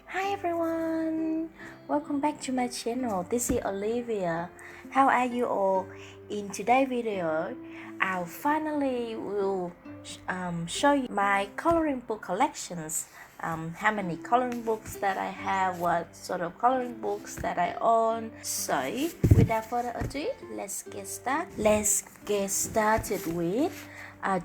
Hi everyone, welcome back to my channel. This is Olivia. How are you all? In today's video, I finally will show you my coloring book collections. How many coloring books that I have, what sort of coloring books that I own. So, without further ado, let's get started. Let's get started with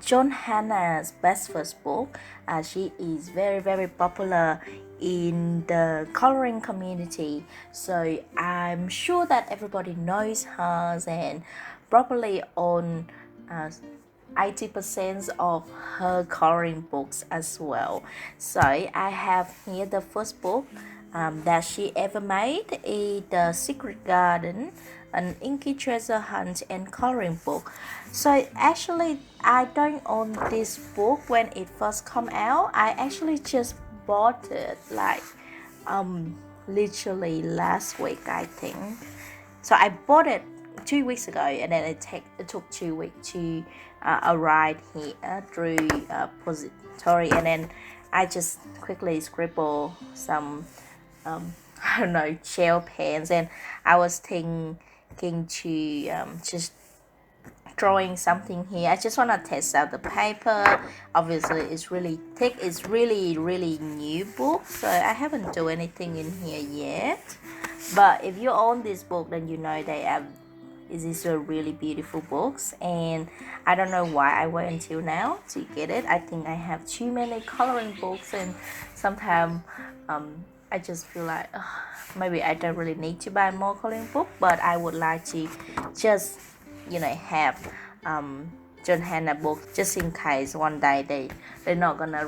Johanna Basford's book. She is very popular in the coloring community, so I'm sure that everybody knows her and probably own 80% of her coloring books as well. So I have here the first book that she ever made is The Secret Garden, an Inky treasure hunt and coloring book. So actually I don't own this book when it first come out. I actually just bought it like literally last week, I think. So I bought it 2 weeks ago, and then it took 2 weeks to arrive here through Pository, and then I just quickly scribble some I don't know, gel pens, and I was thinking to just drawing something here. I just want to test out the paper. Obviously it's really thick, it's really new book, so I haven't do anything in here yet. But if you own this book, then you know they have these are really beautiful books, and I don't know why I wait until now to get it. I think I have too many coloring books, and sometimes I just feel like maybe I don't really need to buy more coloring book, but I would like to just have Johanna book just in case one day they're not gonna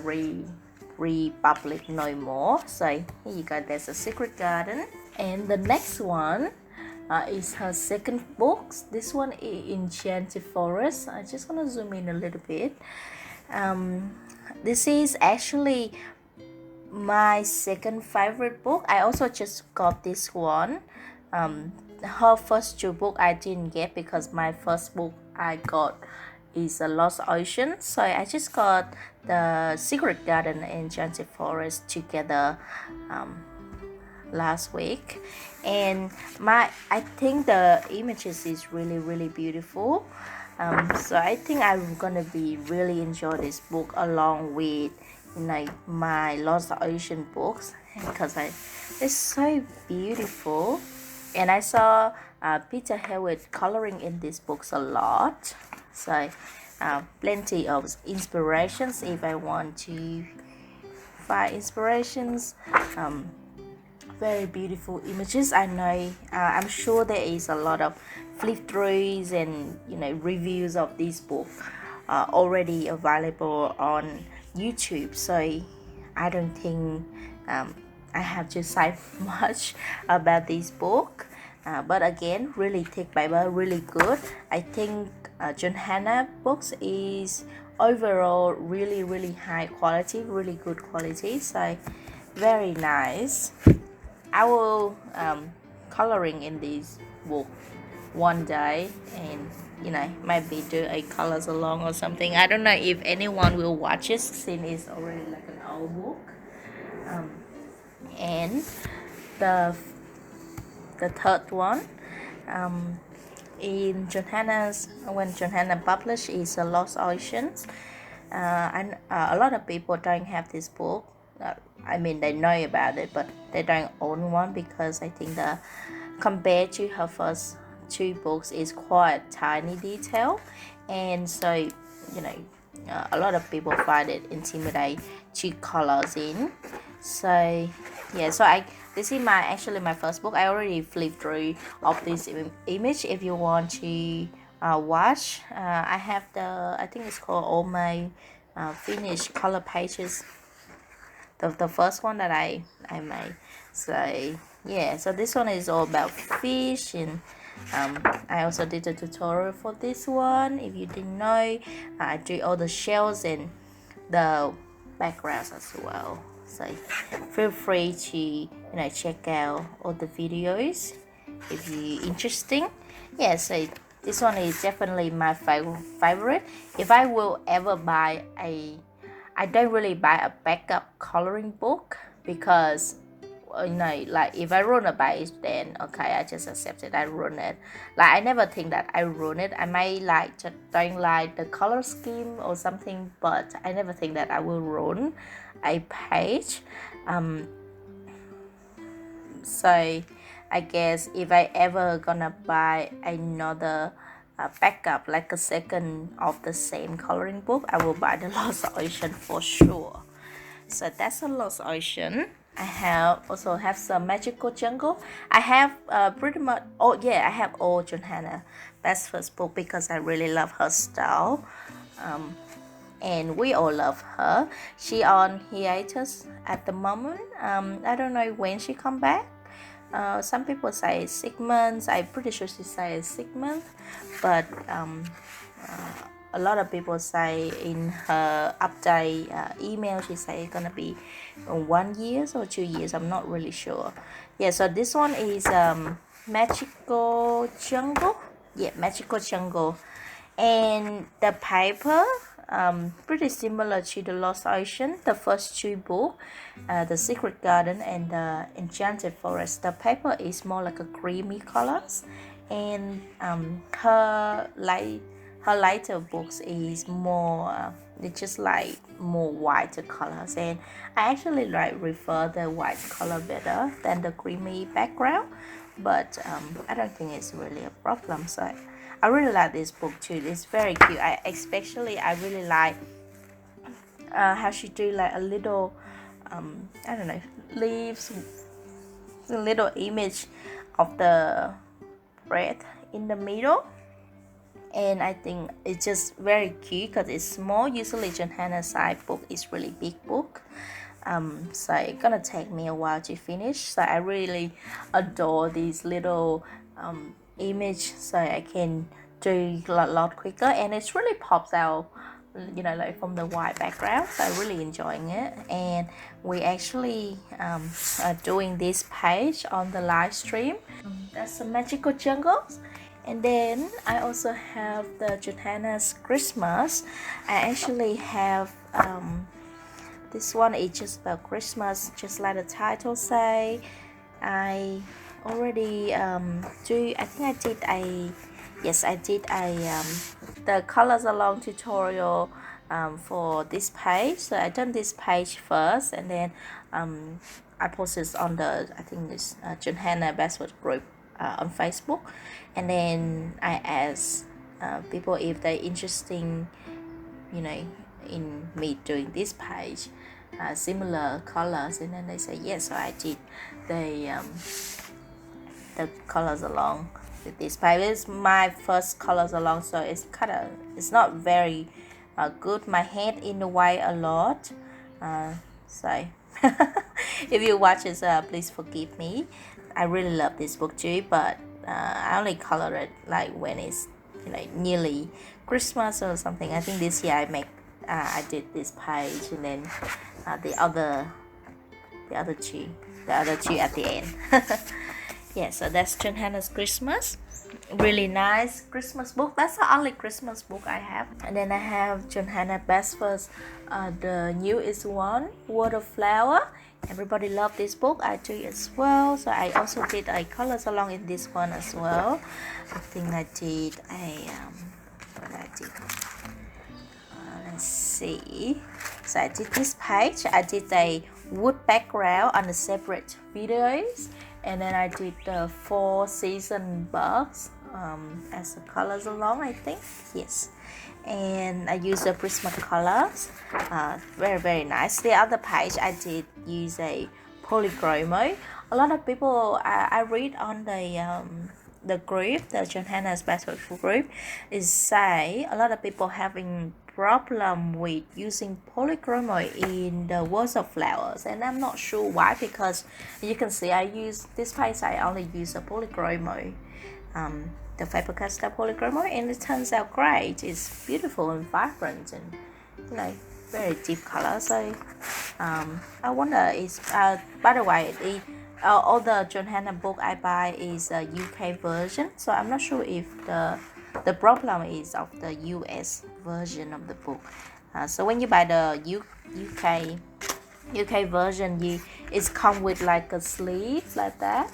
republic no more. So here you go, there's a Secret Garden, and the next one is her second book. This one is Enchanted Forest. I just want to zoom in a little bit. This is actually my second favorite book. I also just got this one. Her first two book I didn't get because my first book I got is a Lost Ocean. So I just got the Secret Garden and Enchanted Forest together last week, and I think the images is really beautiful. So I think I'm gonna be really enjoy this book along with my Lost Ocean books, because it's so beautiful, and I saw Peter Hewitt coloring in these books a lot, so plenty of inspirations if I want to find inspirations. Very beautiful images. I know I'm sure there is a lot of flip throughs and reviews of this book already available on YouTube, so I don't think I have to say much about this book, but again, really thick paper, really good. I think Johanna books is overall really high quality, really good quality, so very nice. I will coloring in this book one day, and maybe do a colors along or something. I don't know if anyone will watch it since it's already like an old book. And the third one in Johanna's, when Johanna published, is a Lost Oceans. And a lot of people don't have this book. I mean, they know about it, but they don't own one, because I think compared to her first two books is quite tiny detail, and so a lot of people find it intimidating to colors in. So yeah, so this is my first book. I already flipped through of this image. If you want to watch, I have I think it's called All My Finished Color Pages, the first one that I made. So yeah, so this one is all about fish, and I also did a tutorial for this one. If you didn't know, I do all the shells and the backgrounds as well. So feel free to check out all the videos if you're interesting. Yeah, so this one is definitely my favorite. If I will ever buy I don't really buy a backup coloring book, because like if I ruin a page, then okay, I just accept it, I ruin it. Like I never think that I ruin it. I might like just don't like the color scheme or something, but I never think that I will ruin a page. So I guess if I ever gonna buy another backup, like a second of the same coloring book, I will buy the Lost Ocean for sure. So that's a Lost Ocean. I also have some Magical Jungle. I have pretty much, oh yeah, I have all Johanna Basford's book because I really love her style. And we all love her. She on hiatus at the moment. I don't know when she come back. Some people say 6 months. I'm pretty sure she says 6 months, but a lot of people say in her update email she say it's gonna be 1 year or 2 years. I'm not really sure. Yeah, so this one is Magical Jungle. Yeah, Magical Jungle, and the paper pretty similar to the Lost Ocean, the first 2 books, the Secret Garden and the Enchanted Forest. The paper is more like a creamy colors, and her lighter books is more it's just like more white colors, and I actually like prefer the white color better than the creamy background, but I don't think it's really a problem. So I really like this book too. It's very cute. I really like how she do like a little I don't know, leaves, a little image of the bread in the middle, and I think it's just very cute because it's small. Usually Johanna's side book is really big book, so it's gonna take me a while to finish. So I really adore these little image, so I can do a lot quicker, and it really pops out, like from the white background. So I'm really enjoying it, and we actually are doing this page on the live stream. That's the Magical Jungles. And then I also have the Johanna's Christmas. I actually have this one is just about Christmas, just like the title say. I already I did the colors along tutorial for this page. So I done this page first, and then I posted on the, I think this Johanna Basford group on Facebook, and then I asked people if they're interested in me doing this page, similar colors, and then they say yes. So I did the colors along with this page. It's my first colors along, so it's not very good. My hand in the way a lot, so if you watch this, please forgive me. I really love this book too, but I only color it like when it's nearly Christmas or something. I think this year I did this page, and then the other two at the end. Yeah, so that's Johanna's Christmas. Really nice Christmas book. That's the only Christmas book I have. And then I have Johanna Basford's the newest one, Water Flower. Everybody love this book. I do as well. So I also did a colors along in this one as well. I think I did let's see. So I did this page. I did a wood background on the separate videos, and then I did the 4 season box as the colors along, I think. Yes. And I used the Prismacolors, very very nice. The other page I did use a polychromo. A lot of people I read on the group, the Johanna's Basford group, is say a lot of people having problem with using polychromo in the Words of Flowers, and I'm not sure why, because you can see I use this page, I only use a polychromo, the Faber-Castell polychromo, and it turns out great. It's beautiful and vibrant, and very deep color. So I wonder is by the way, all the Johanna book I buy is a UK version, so I'm not sure if the problem is of the US version of the book. So when you buy the UK UK version, it's come with like a sleeve like that,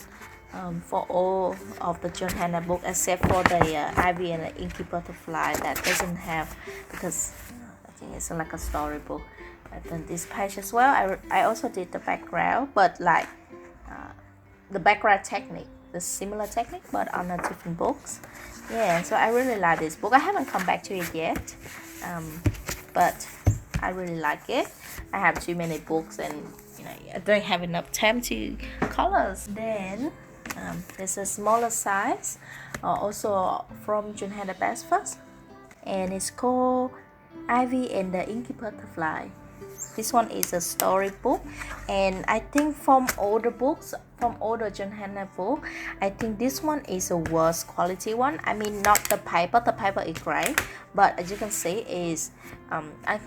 for all of the Johanna book except for the Ivy and the Inky Butterfly that doesn't have, because I think it's like a storybook. I've done this page as well. I also did the background, but like the background technique, the similar technique, but on a different books. Yeah, so I really like this book. I haven't come back to it yet, but I really like it. I have too many books and I don't have enough time to colors. Then there's a smaller size, also from Johanna Basford, and it's called Ivy and the Inky Butterfly. This one is a storybook, and I think from older books, from older Johanna book, I think this one is a worse quality one. I mean, not the paper is great, but as you can see is I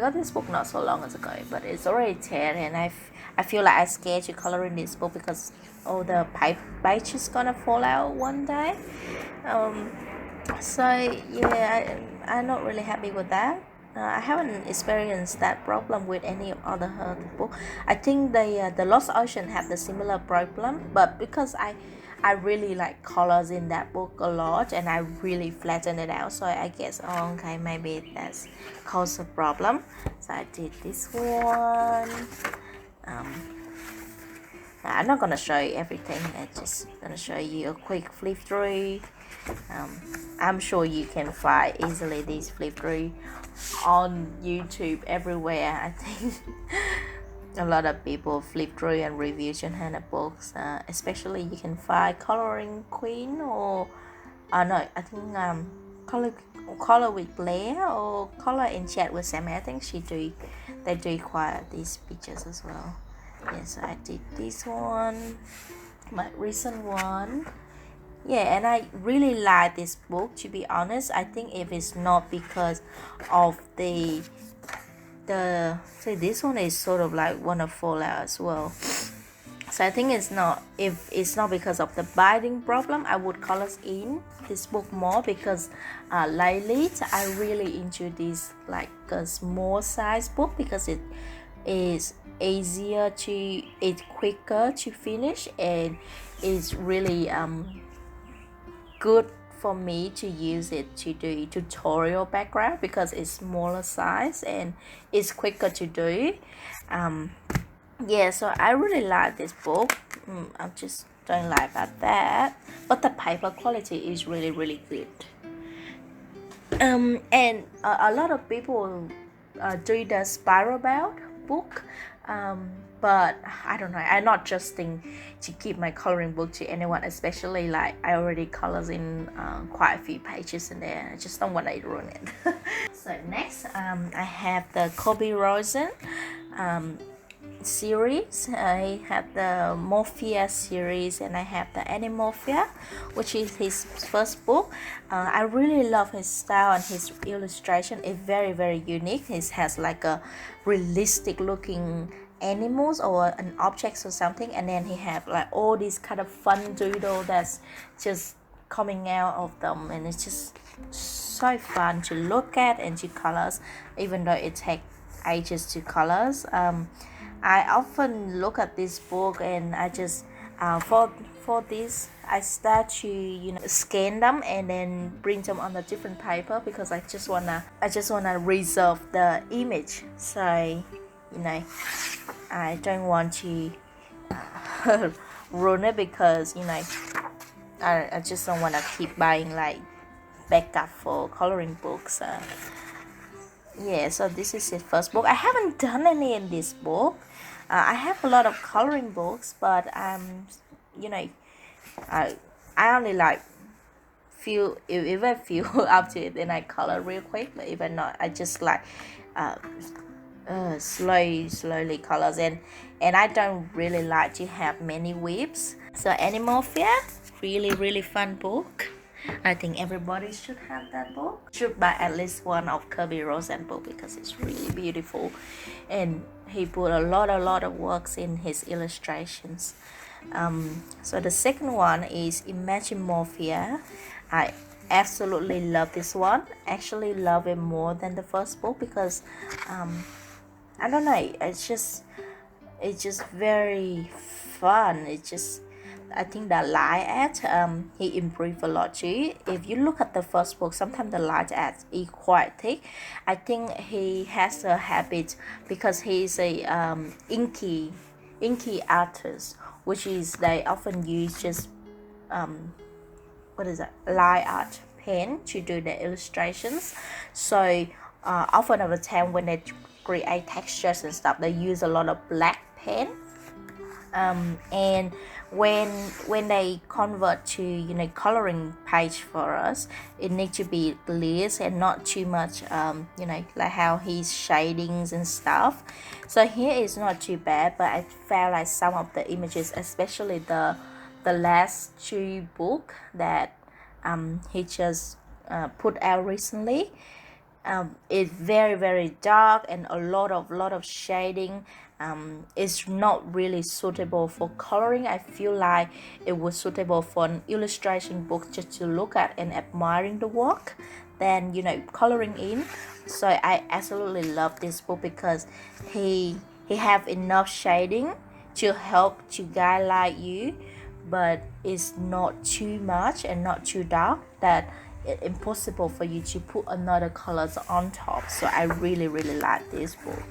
got this book not so long ago, but it's already tear, and I feel like I'm scared to color in this book because all the page is gonna fall out one day. So yeah, I'm not really happy with that. I haven't experienced that problem with any other her book. I think the Lost Ocean have the similar problem, but because I really like colors in that book a lot, and I really flatten it out, so I guess okay, maybe that's caused a problem. So I did this one. I'm not gonna show you everything. I'm just gonna show you a quick flip through. I'm sure you can find easily these flip through on YouTube everywhere. I think a lot of people flip through and review Johanna books. Especially you can find Coloring Queen or no, I think color with Blair or color in chat with Sammy. I think they do acquire these pictures as well. Yes, I did this one, my recent one. Yeah, and I really like this book, to be honest. I think if it's not because of the see, this one is sort of like one of fallout as well. So I think it's not, if it's not because of the binding problem, I would color in this book more, because lately I really into this like a small size book, because it is easier to, it's quicker to finish, and it's really good for me to use it to do tutorial background, because it's smaller size and it's quicker to do. Yeah, so I really like this book. I just don't like about that, but the paper quality is really good. And a lot of people do the spiral bound book, but I don't know, I'm not trusting to keep my coloring book to anyone, especially like I already colors in quite a few pages in there. I just don't want to ruin it. So next, I have the Kirby Rosanes series. I have the Morphia series, and I have the Mythomorphia, which is his first book. I really love his style, and his illustration is very unique. He has like a realistic looking animals or an objects or something, and then he have like all these kind of fun doodle that's just coming out of them, and it's just so fun to look at and to colors, even though it takes ages to colors. I often look at this book, and I just for this I start to scan them and then bring them on a different paper, because I just wanna reserve the image. So I don't want to ruin it, because I just don't want to keep buying like backup for coloring books. Yeah, so this is his first book. I haven't done any in this book. I have a lot of coloring books, but I only like feel, if I feel up to it, then I color real quick. But if I not, I just like slowly colors, and I don't really like to have many whips. So Mythomorphia, really fun book. I think everybody should have that book. Should buy at least one of Kirby Rosanes book, because it's really beautiful, and he put a lot of works in his illustrations. So the second one is Mythomorphia. I absolutely love this one. Actually love it more than the first book, because I don't know, it's just it's just very fun. It's just, I think the line art he improved a lot too. If you look at the first book, sometimes the line art is quite thick. I think he has a habit because he's a inky artist, which is they often use just what is that, line art pen to do the illustrations. So often of the time when they create textures and stuff, they use a lot of black pen. And when they convert to coloring page for us, it needs to be clear and not too much like how he's shadings and stuff. So here is not too bad, but I felt like some of the images, especially the last two book that he just put out recently, it's very dark and a lot of shading. It's not really suitable for coloring. I feel like it was suitable for an illustration book just to look at and admiring the work than coloring in. So I absolutely love this book because he have enough shading to help to guide like you, but it's not too much and not too dark that it's impossible for you to put another colors on top. So I really like this book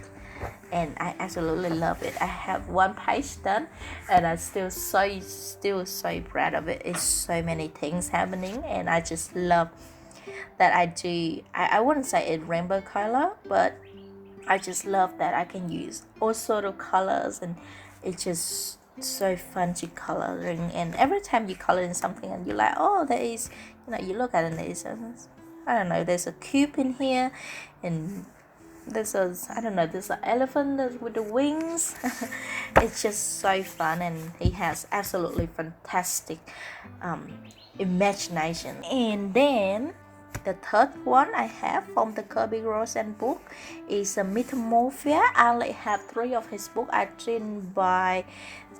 and I absolutely love it. I have one page done and I'm still so proud of it. It's so many things happening and I just love that I wouldn't say it's rainbow color, but I just love that I can use all sort of colors and it's just so fun to coloring. And every time you color in something and you're like, oh, there is, you look at it and there's I don't know, there's a cube in here and there's an elephant with the wings. It's just so fun and he has absolutely fantastic imagination. And then the third one I have from the Kirby Rosanes book is a Mythomorphia. I only have 3 of his book. I didn't buy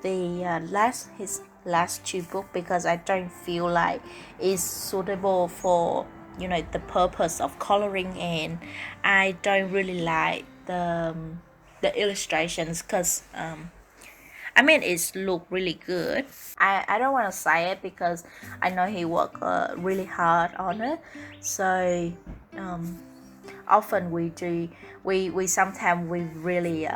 his last 2 book because I don't feel like it's suitable for the purpose of coloring, and I don't really like the illustrations because it's look really good. I don't want to say it because I know he worked really hard on it. So often we sometimes we really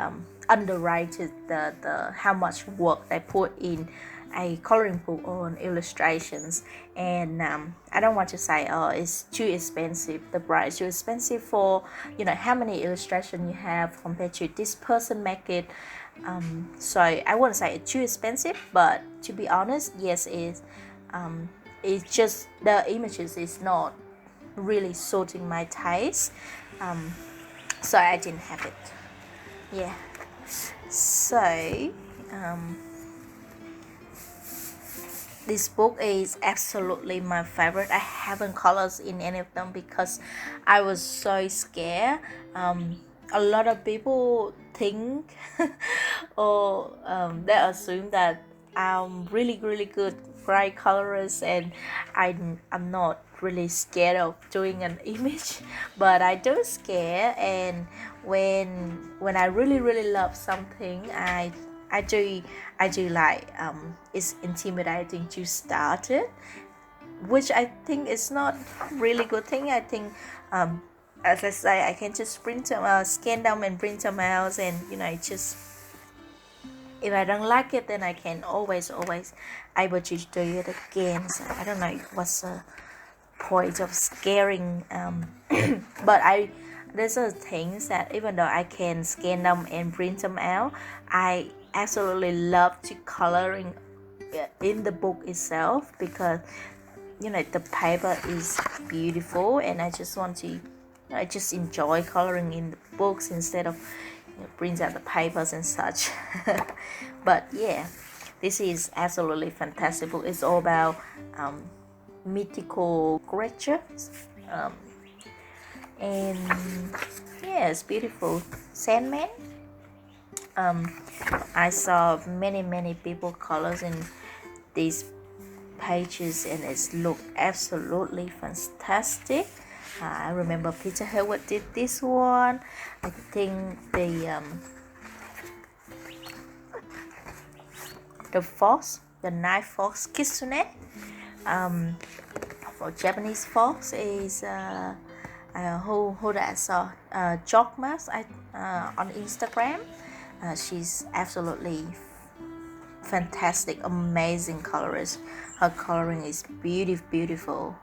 underrated the how much work they put in a coloring book on illustrations. And I don't want to say, oh, it's too expensive, the price too expensive for how many illustration you have compared to this person make it. So I wouldn't say it's too expensive, but to be honest, yes, it's just the images is not really suiting my taste. So I didn't have it. Yeah. So this book is absolutely my favorite. I haven't colors in any of them because I was so scared. A lot of people think or they assume that I'm really good bright colors, and I'm not really scared of doing an image, but I do scare. And when I really love something, I do like it's intimidating to start it, which I think is not really good thing. I think as I say, I can just print them, scan them and print them out, and just if I don't like it, then I can always able to do it again. So I don't know what's the point of scaring, but there's a things that even though I can scan them and print them out, I absolutely love to coloring in the book itself because the paper is beautiful, and I just want to I just enjoy coloring in the books instead of print out the papers and such. But yeah, this is absolutely fantastic book. It's all about mythical creatures, and yeah, it's beautiful. Sandman. I saw many people colors in these pages, and it's look absolutely fantastic. I remember Peter Howard did this one. I think the the fox, the night fox kitsune. For Japanese fox is who that I saw, Jogmas on Instagram. She's absolutely fantastic, amazing colorist. Her coloring is beautiful.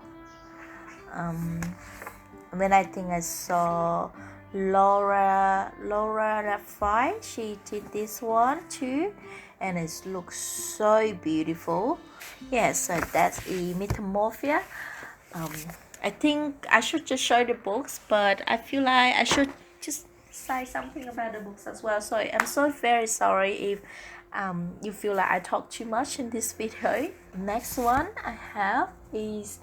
Then I think I saw Laura Rafai. She did this one too, and it looks so beautiful. Yes, so that's a Mythomorphia. I think I should just show the books, but I feel like I should just say something about the books as well. So I'm so very sorry if you feel like I talk too much in this video. Next one I have is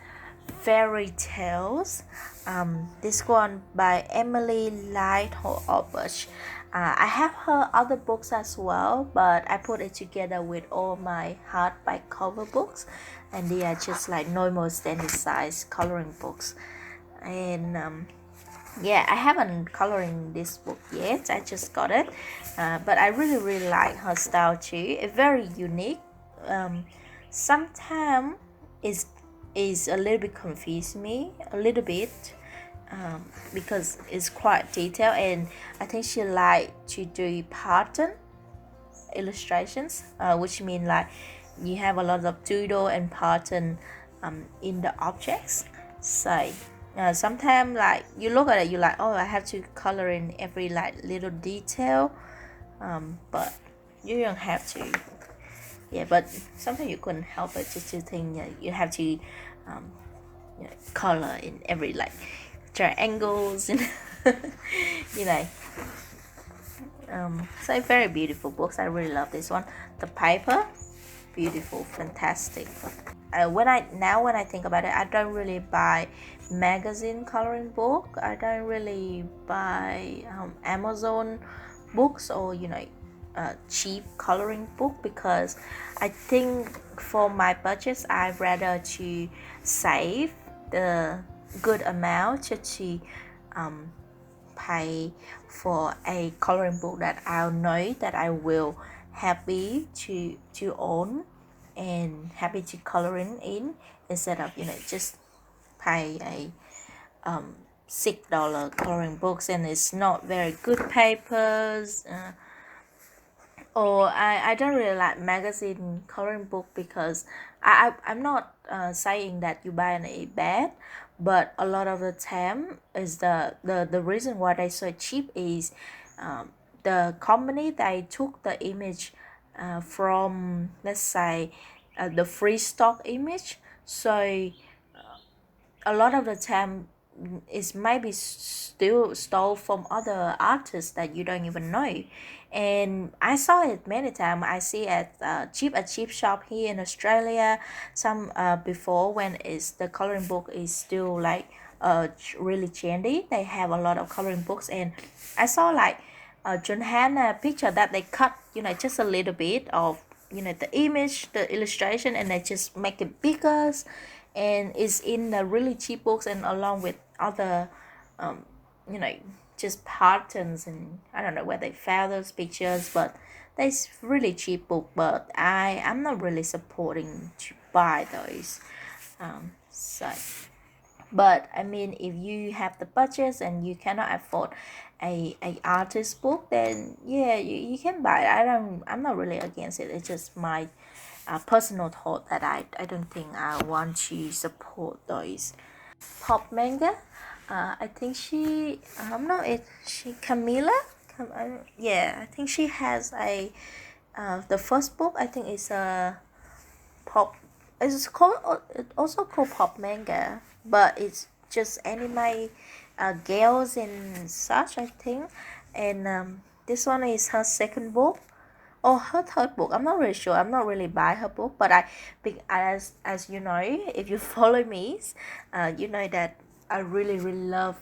Fairy Tales. This one by Emily Lightorbach. I have her other books as well, but I put it together with all my hardback cover books, and they are just like normal standard size coloring books. And yeah, I haven't coloring this book yet. I just got it, but I really like her style too. It's very unique. Sometimes is a little bit confuse me a little bit, because it's quite detailed, and I think she like to do pattern illustrations, which mean like you have a lot of doodle and pattern in the objects. So sometimes like you look at it, you like, oh, I have to color in every like little detail, but you don't have to. Yeah, but sometimes you couldn't help it just to think you have to color in every like triangles and you know. So very beautiful books. I really love this one. The paper, beautiful, fantastic. When I think about it, I don't really buy magazine coloring book. I don't really buy Amazon books or cheap coloring book, because I think for my budgets I'd rather to save the good amount to pay for a coloring book that I'll know that I will happy to own and happy to coloring in, instead of just pay a $6 coloring books and it's not very good papers. Or I don't really like magazine coloring book, because I'm not saying that you buy a bad, but a lot of the time is the reason why they so cheap is the company they took the image from, let's say, the free stock image. So a lot of the time it might be still stole from other artists that you don't even know. And I saw it many times. I see at a cheap shop here in Australia. Some before, when is the coloring book is still like really trendy, they have a lot of coloring books. And I saw like Johanna picture that they cut just a little bit of the image, the illustration, and they just make it bigger, and it's in the really cheap books, and along with other just patterns. And I don't know where they found those pictures, but there's really cheap book, but I'm not really supporting to buy those. So but I mean, if you have the budget and you cannot afford a artist book, then yeah, you can buy it. I'm not really against it. It's just my personal thought that I don't think I want to support those pop manga. I think I'm not it she Camilla. Yeah, I think she has a the first book, I think is a pop. It's called, it also called pop manga, but it's just anime girls and such, I think. And this one is her second book or her third book. I'm not really sure. I'm not really buy her book, but as you know, if you follow me, you know that I really love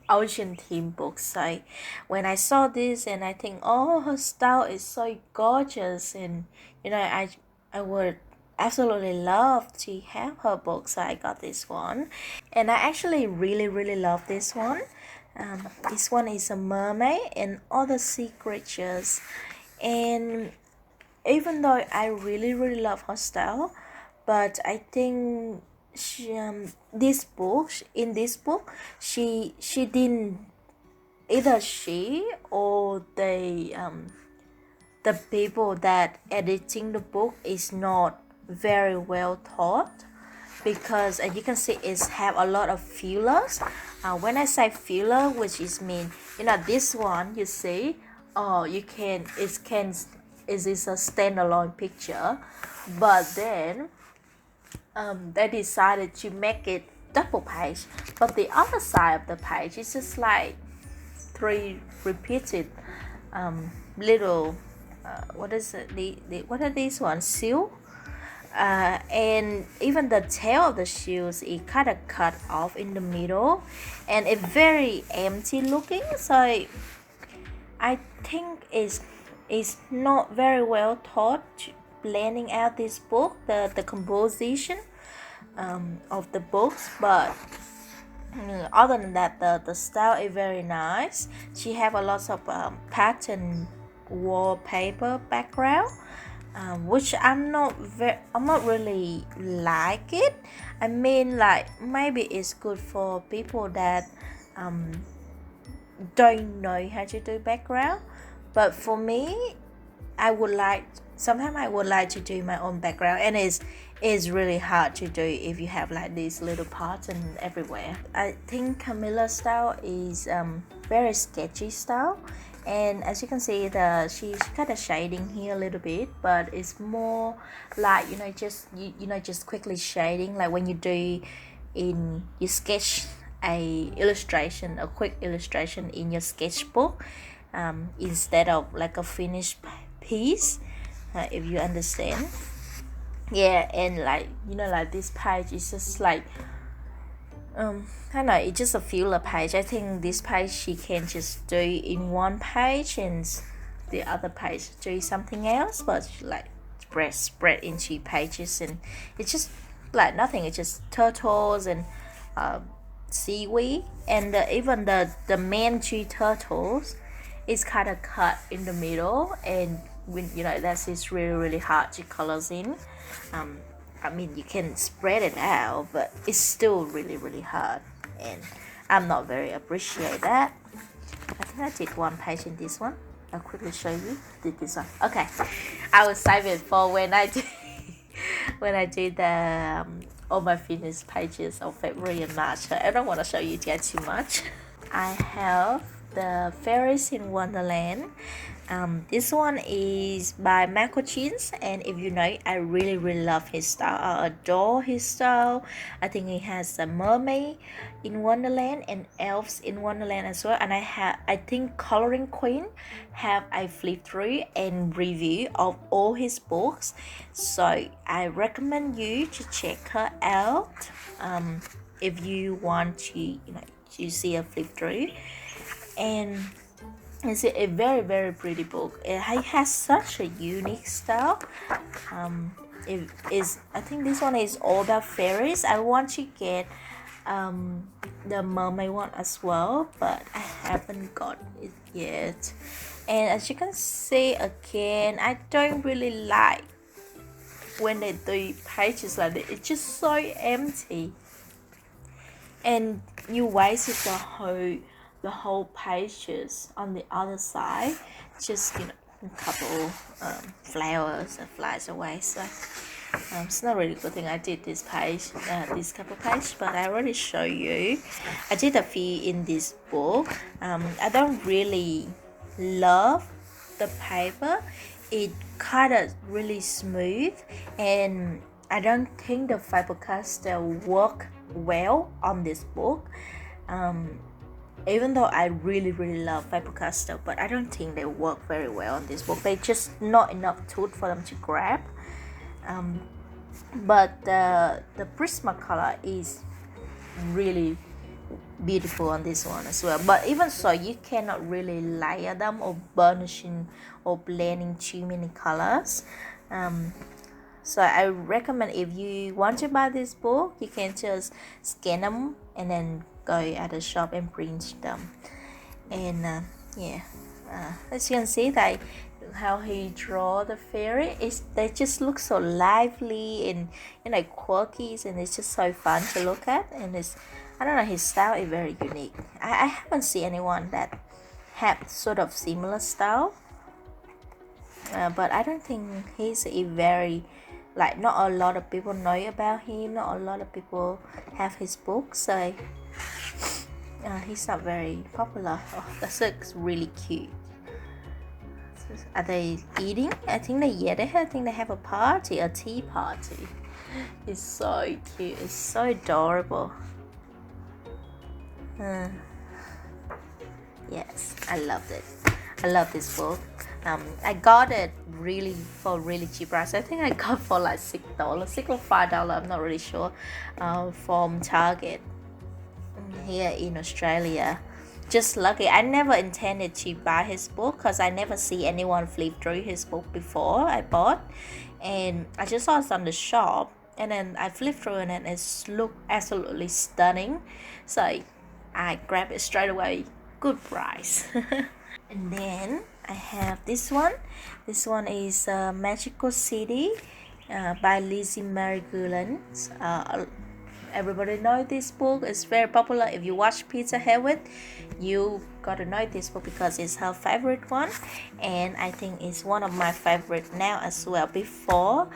ocean theme books. So when I saw this, and I think, oh, her style is so gorgeous, and I would absolutely love to have her book. So I got this one, and I actually really love this one. This one is a mermaid and other sea creatures, and even though I really love her style, but I think in this book she didn't, either she or the people that editing the book is not very well taught, because as you can see it's have a lot of fillers. When I say filler, which is mean, this one you see, you can it is a standalone picture, but then they decided to make it double page, but the other side of the page is just like 3 repeated little what is it, what are these ones, seal, and even the tail of the shoes is kind of cut off in the middle, and it's very empty looking. So I think it's not very well taught planning out this book, the composition of the books, but other than that, the style is very nice. She have a lot of pattern wallpaper background, which I'm not really like it. I mean, like, maybe it's good for people that don't know how to do background, but for me, sometimes I would like to do my own background, and it's really hard to do if you have like these little pattern everywhere. I think Camilla's style is very sketchy style, and as you can see, she's kind of shading here a little bit, but it's more like just quickly shading, like when you sketch a quick illustration in your sketchbook, instead of like a finished piece, if you understand. Yeah, and like this page is just like I don't know, it's just a filler page. I think this page she can just do in one page, and the other page do something else, but like spread into pages, and it's just like nothing. It's just turtles and seaweed, and even the main 2 turtles is kind of cut in the middle, and when that's really hard to colors in. I mean, you can spread it out, but it's still really hard, and I'm not very appreciate that. I think I did one page in this one. I'll quickly show you. Did this one? Okay, I will save it for when I do when I do the all my finished pages of February and March. I don't want to show you yet too much. I have the Fairies in Wonderland. This one is by Makita King, and if you know, I really love his style. I adore his style. I think he has a mermaid in Wonderland and elves in Wonderland as well. And I think Coloring Queen have a flip through and review of all his books, so I recommend you to check her out if you want to to see a flip through. And it's a very pretty book. It has such a unique style. I think this one is all about fairies. I want to get the mermaid one as well, but I haven't got it yet. And as you can see again, I don't really like when they do pages like this. It's just so empty, and you wasted the whole pages on the other side, just a couple flowers and flies away. So it's not really a good thing I did this couple page, but I already show you. I did a few in this book. I don't really love the paper. It kind of really smooth, and I don't think the fiber caster work well on this book. Even though I really love Faber-Castell, but I don't think they work very well on this book. They just not enough tooth for them to grab. But the Prisma color is really beautiful on this one as well. But even so, you cannot really layer them or burnishing or blending too many colors. So I recommend, if you want to buy this book, you can just scan them and then go at the shop and print them. And as you can see, how he draw the fairy. They just look so lively and quirky, and it's just so fun to look at. And I don't know, his style is very unique. I haven't seen anyone that have sort of similar style, but I don't think he's a very, like, not a lot of people know about him, not a lot of people have his books, so he's not very popular. Oh, that looks really cute. Are they eating? I think they have a party, a tea party. It's so cute, it's so adorable. Yes, I loved it. I love this book. I got it for really cheap price. I think I got for like $6, $6 or $5. I'm not really sure. From Target here in Australia. Just lucky. I never intended to buy his book because I never see anyone flip through his book before I bought, and I just saw it on the shop, and then I flipped through it and it looked absolutely stunning, so I grabbed it straight away. Good price. And then I have this one. This one is Magical City by Lizzie Mary Gullen. Everybody know this book. It's very popular. If you watch Peter Hewitt, you gotta know this book because it's her favorite one, and I think it's one of my favorite now as well. Before,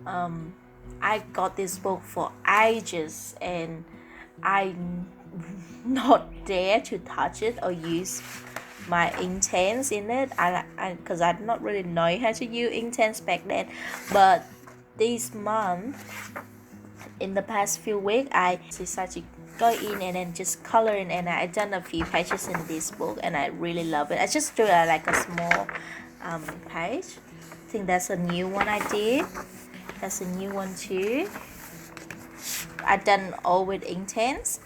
I got this book for ages, and I not dare to touch it or use my inks in it. Because I did not really know how to use inks back then, but this month, in the past few weeks, I decided to go in and then just color in, and I done a few pages in this book, and I really love it. I just do like a small page. I think that's a new one I did. That's a new one too. I done all with inks.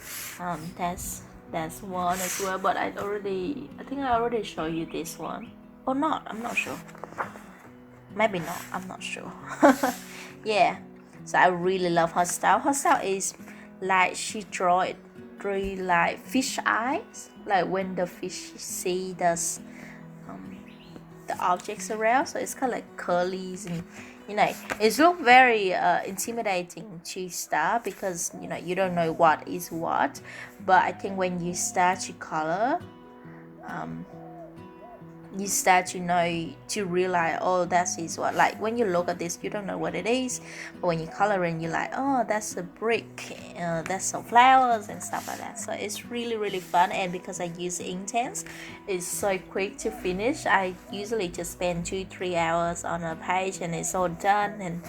That's one as well, but I think I already showed you this one or not. I'm not sure. Maybe not. I'm not sure. Yeah. So I really love her style. Her style is like she draw it through like fish eyes, like when the fish see the objects around. So it's kind of like curlies, and it looks very intimidating to start because you don't know what is what. But I think when you start to color, you start to realize, oh, that is what, like when you look at this you don't know what it is, but when you color in, you're like, oh, that's a brick, that's some flowers and stuff like that. So it's really fun, and because I use inks, it's so quick to finish. I usually just spend 2-3 hours on a page and it's all done, and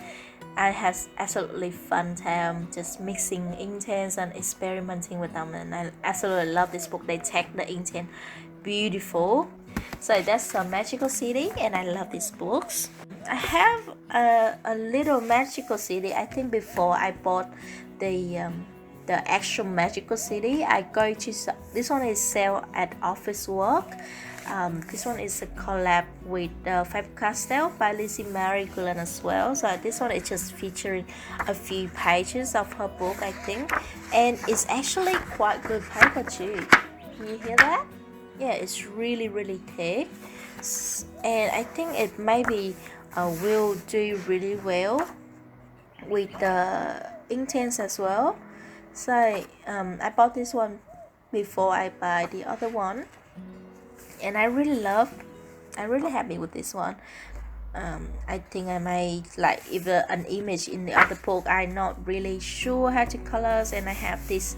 I have absolutely fun time just mixing inks and experimenting with them, and I absolutely love this book. They take the inks beautiful. So that's a Magical City, and I love these books. I have a little Magical City. I think before I bought the actual Magical City, I go to this one is sale at Office Work. This one is a collab with Faber-Castell by Lizzie Mary Gullen as well. So this one is just featuring a few pages of her book, I think, and it's actually quite good paper too. Can you hear that? Yeah, it's really thick, and I think it maybe will do really well with the inks as well. So I bought this one before I buy the other one, and I'm really happy with this one. I think I might like if an image in the other book I'm not really sure how to colors, and I have this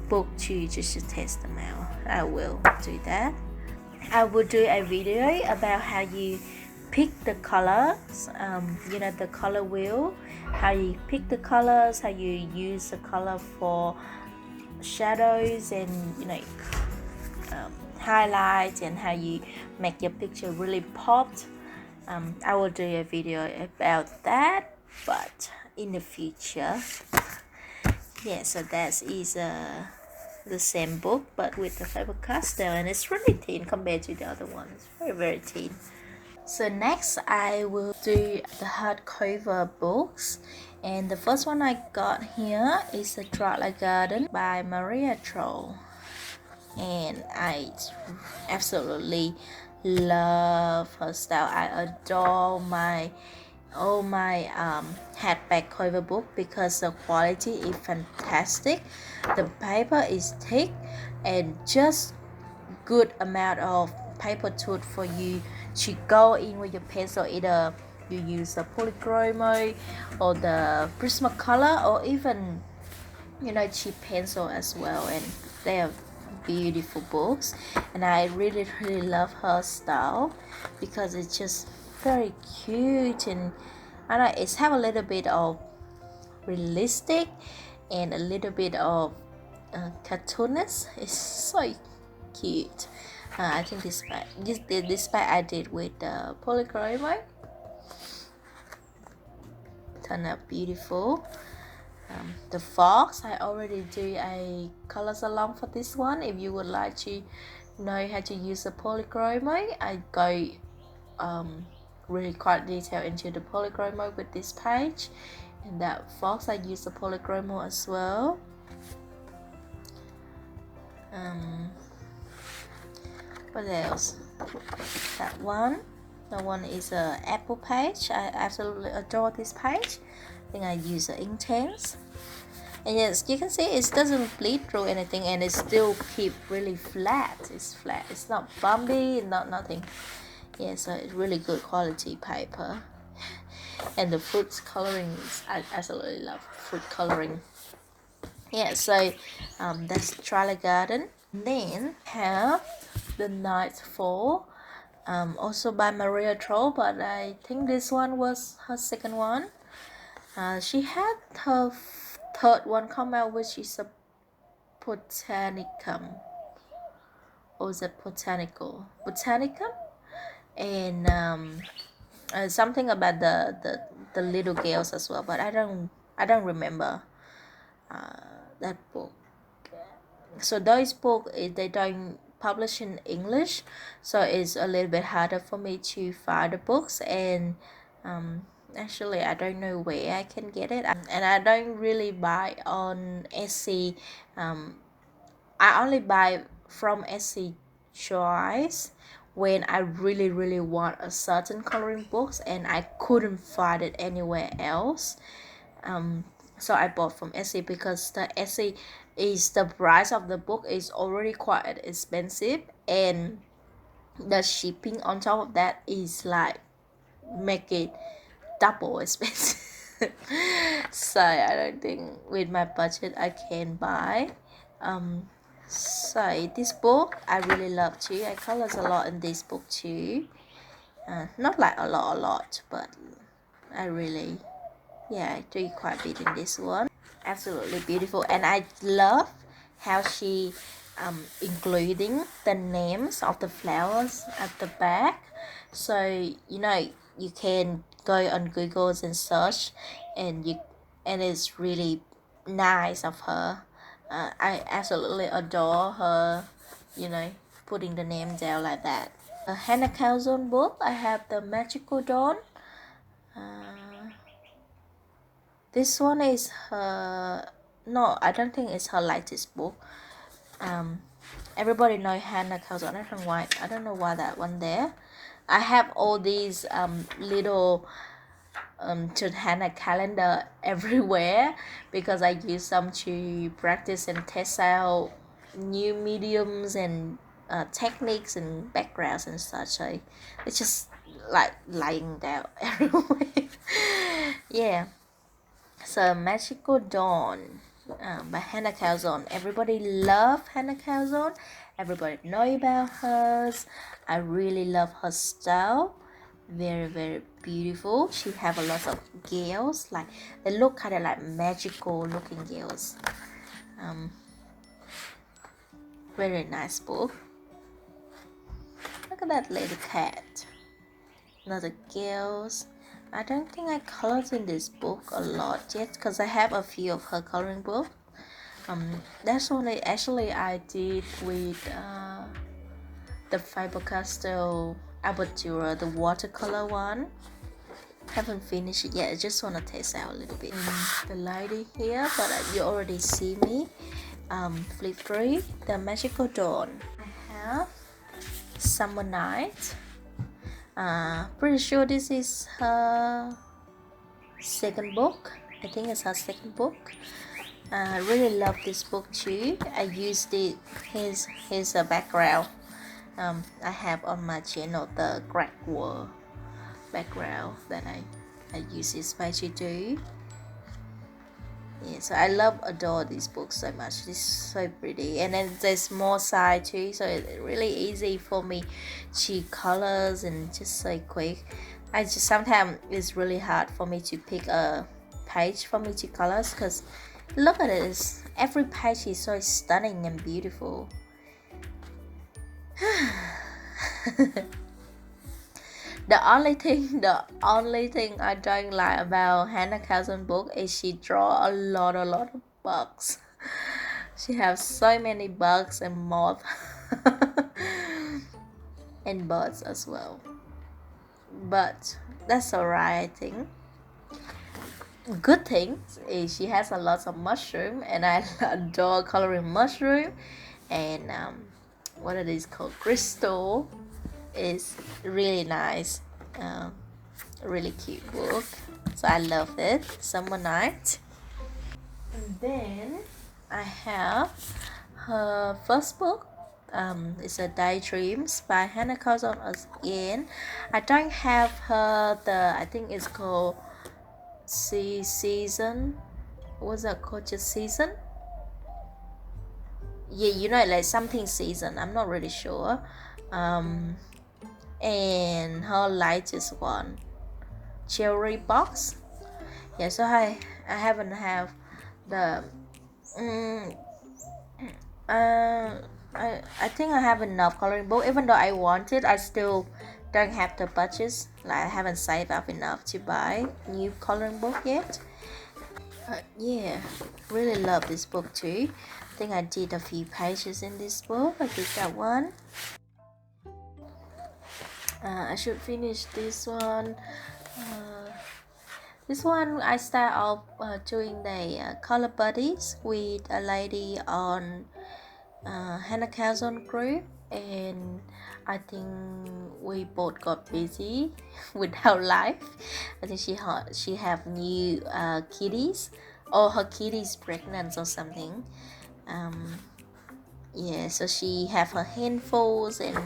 book to just to test them out. I will do that. I will do a video about how you pick the colors, the color wheel, how you pick the colors, how you use the color for shadows and highlights, and how you make your picture really popped. I will do a video about that, but in the future. Yeah, so that is the same book but with the Faber-Castell, and it's really thin compared to the other one. It's very thin. So next I will do the hardcover books, and the first one I got here is the Trolle Garden by Maria Trolle, and I absolutely love her style. I adore my all my hardback cover book because the quality is fantastic. The paper is thick and just good amount of paper tooth for you to go in with your pencil. Either you use the polychromo or the Prismacolor or even cheap pencil as well, and they are beautiful books. And I really love her style because it's just very cute, and I know it's have a little bit of realistic and a little bit of cartoonist. It's so cute. I think this part I did with the polychromo turned out beautiful. The fox, I already do a colors along for this one. If you would like to know how to use the polychromo, I go really quite detailed into the polychromo with this page. And that fox, I use the polychromo as well. What else? That one is a apple page. I absolutely adore this page. I think I use the Intense, and yes, you can see it doesn't bleed through anything, and it still keep really flat. It's flat, it's not bumpy, not nothing. Yeah, so it's really good quality paper. And the fruits coloring, I absolutely love fruit coloring. Yeah, so that's Trolle Garden. Then have the Nightfall, also by Maria Trolle, but I think this one was her second one. She had her third one come out, which is a Botanicum. Or was it Botanicum? And something about the little girls as well, but I don't remember that book. So those books, they don't publish in English, so it's a little bit harder for me to find the books. And actually I don't know where I can get it, and I don't really buy on Etsy. I only buy from Etsy choice when I really want a certain coloring books and I couldn't find it anywhere else. So I bought from Etsy because the Etsy is the price of the book is already quite expensive, and the shipping on top of that is like make it double expensive. So I don't think with my budget I can buy. So this book I really love too. I colors a lot in this book too. Not like a lot, but I really, yeah, I do quite a bit in this one. Absolutely beautiful, and I love how she including the names of the flowers at the back, so you can go on Google and search, and it's really nice of her. I absolutely adore her, putting the name down like that. A Hanna Karlzon book, I have the Magical Dawn. This one is her. No, I don't think it's her latest book. Everybody know Hanna Karlzon. I don't know why that one there. I have all these little Hanna calendar everywhere because I use them to practice and test out new mediums and techniques and backgrounds and such. So it's just like lying down everywhere. Yeah. So Magical Dawn by Hanna Karlzon. Everybody love Hanna Karlzon. Everybody know about hers. I really love her style. Very beautiful. She have a lot of girls, like they look kind of like magical looking girls. Very nice book. Look at that little cat. Another girls. I don't think I colored in this book a lot yet because I have a few of her coloring books. That's only actually I did with the Faber-Castell Abertura, the watercolor one. Haven't finished it yet. I just want to test out a little bit. The lady here, but you already see me flip through the Magical Dawn. I have Summer Night. Pretty sure this is her second book. I think it's her second book. I really love this book too. I used it. Here's a background. I have on my channel the Great War background that I use this page too. Yeah, so I adore this book so much. It's so pretty, and then there's more side too, so it's really easy for me to colors and just so quick. I just sometimes it's really hard for me to pick a page for me to colors, because look at it, every page is so stunning and beautiful. The only thing I don't like about Hanna Karlzon book is she draw a lot of bugs. She has so many bugs and moths and birds as well. But that's alright, I think. Good thing is she has a lot of mushroom, and I adore coloring mushroom. And what are these called? Crystal is really nice. Really cute book, so I love it. Summer Night. And then I have her first book. It's a Daydreams by Hanna Karlzon again. I don't have her I think it's called season. What's that called? Just season? Yeah, like something season. I'm not really sure. And her latest one, Cherry Box. Yeah, so I haven't have the I think I have enough coloring book. Even though I want it, I still don't have the budget. Like I haven't saved up enough to buy new coloring book yet. Yeah, really love this book too. I think I did a few pages in this book. I did that one. I should finish this one. This one I start off doing the color buddies with a lady on Hanna Karlzon group, and I think we both got busy with our life. I think she have new kitties, or her kitty's pregnant or something. Yeah, so she have her handfuls, and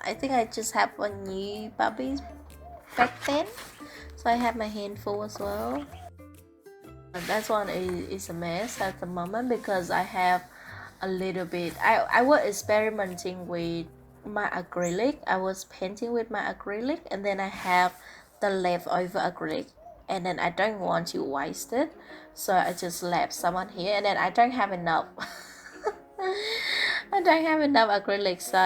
I think I just have a new puppies back then, so I have my handful as well. That one is a mess at the moment because I have a little bit. I was experimenting with my acrylic. I was painting with my acrylic, and then I have the leftover acrylic, and then I don't want to waste it, so I just left some on here, and then I don't have enough. I don't have enough acrylic, so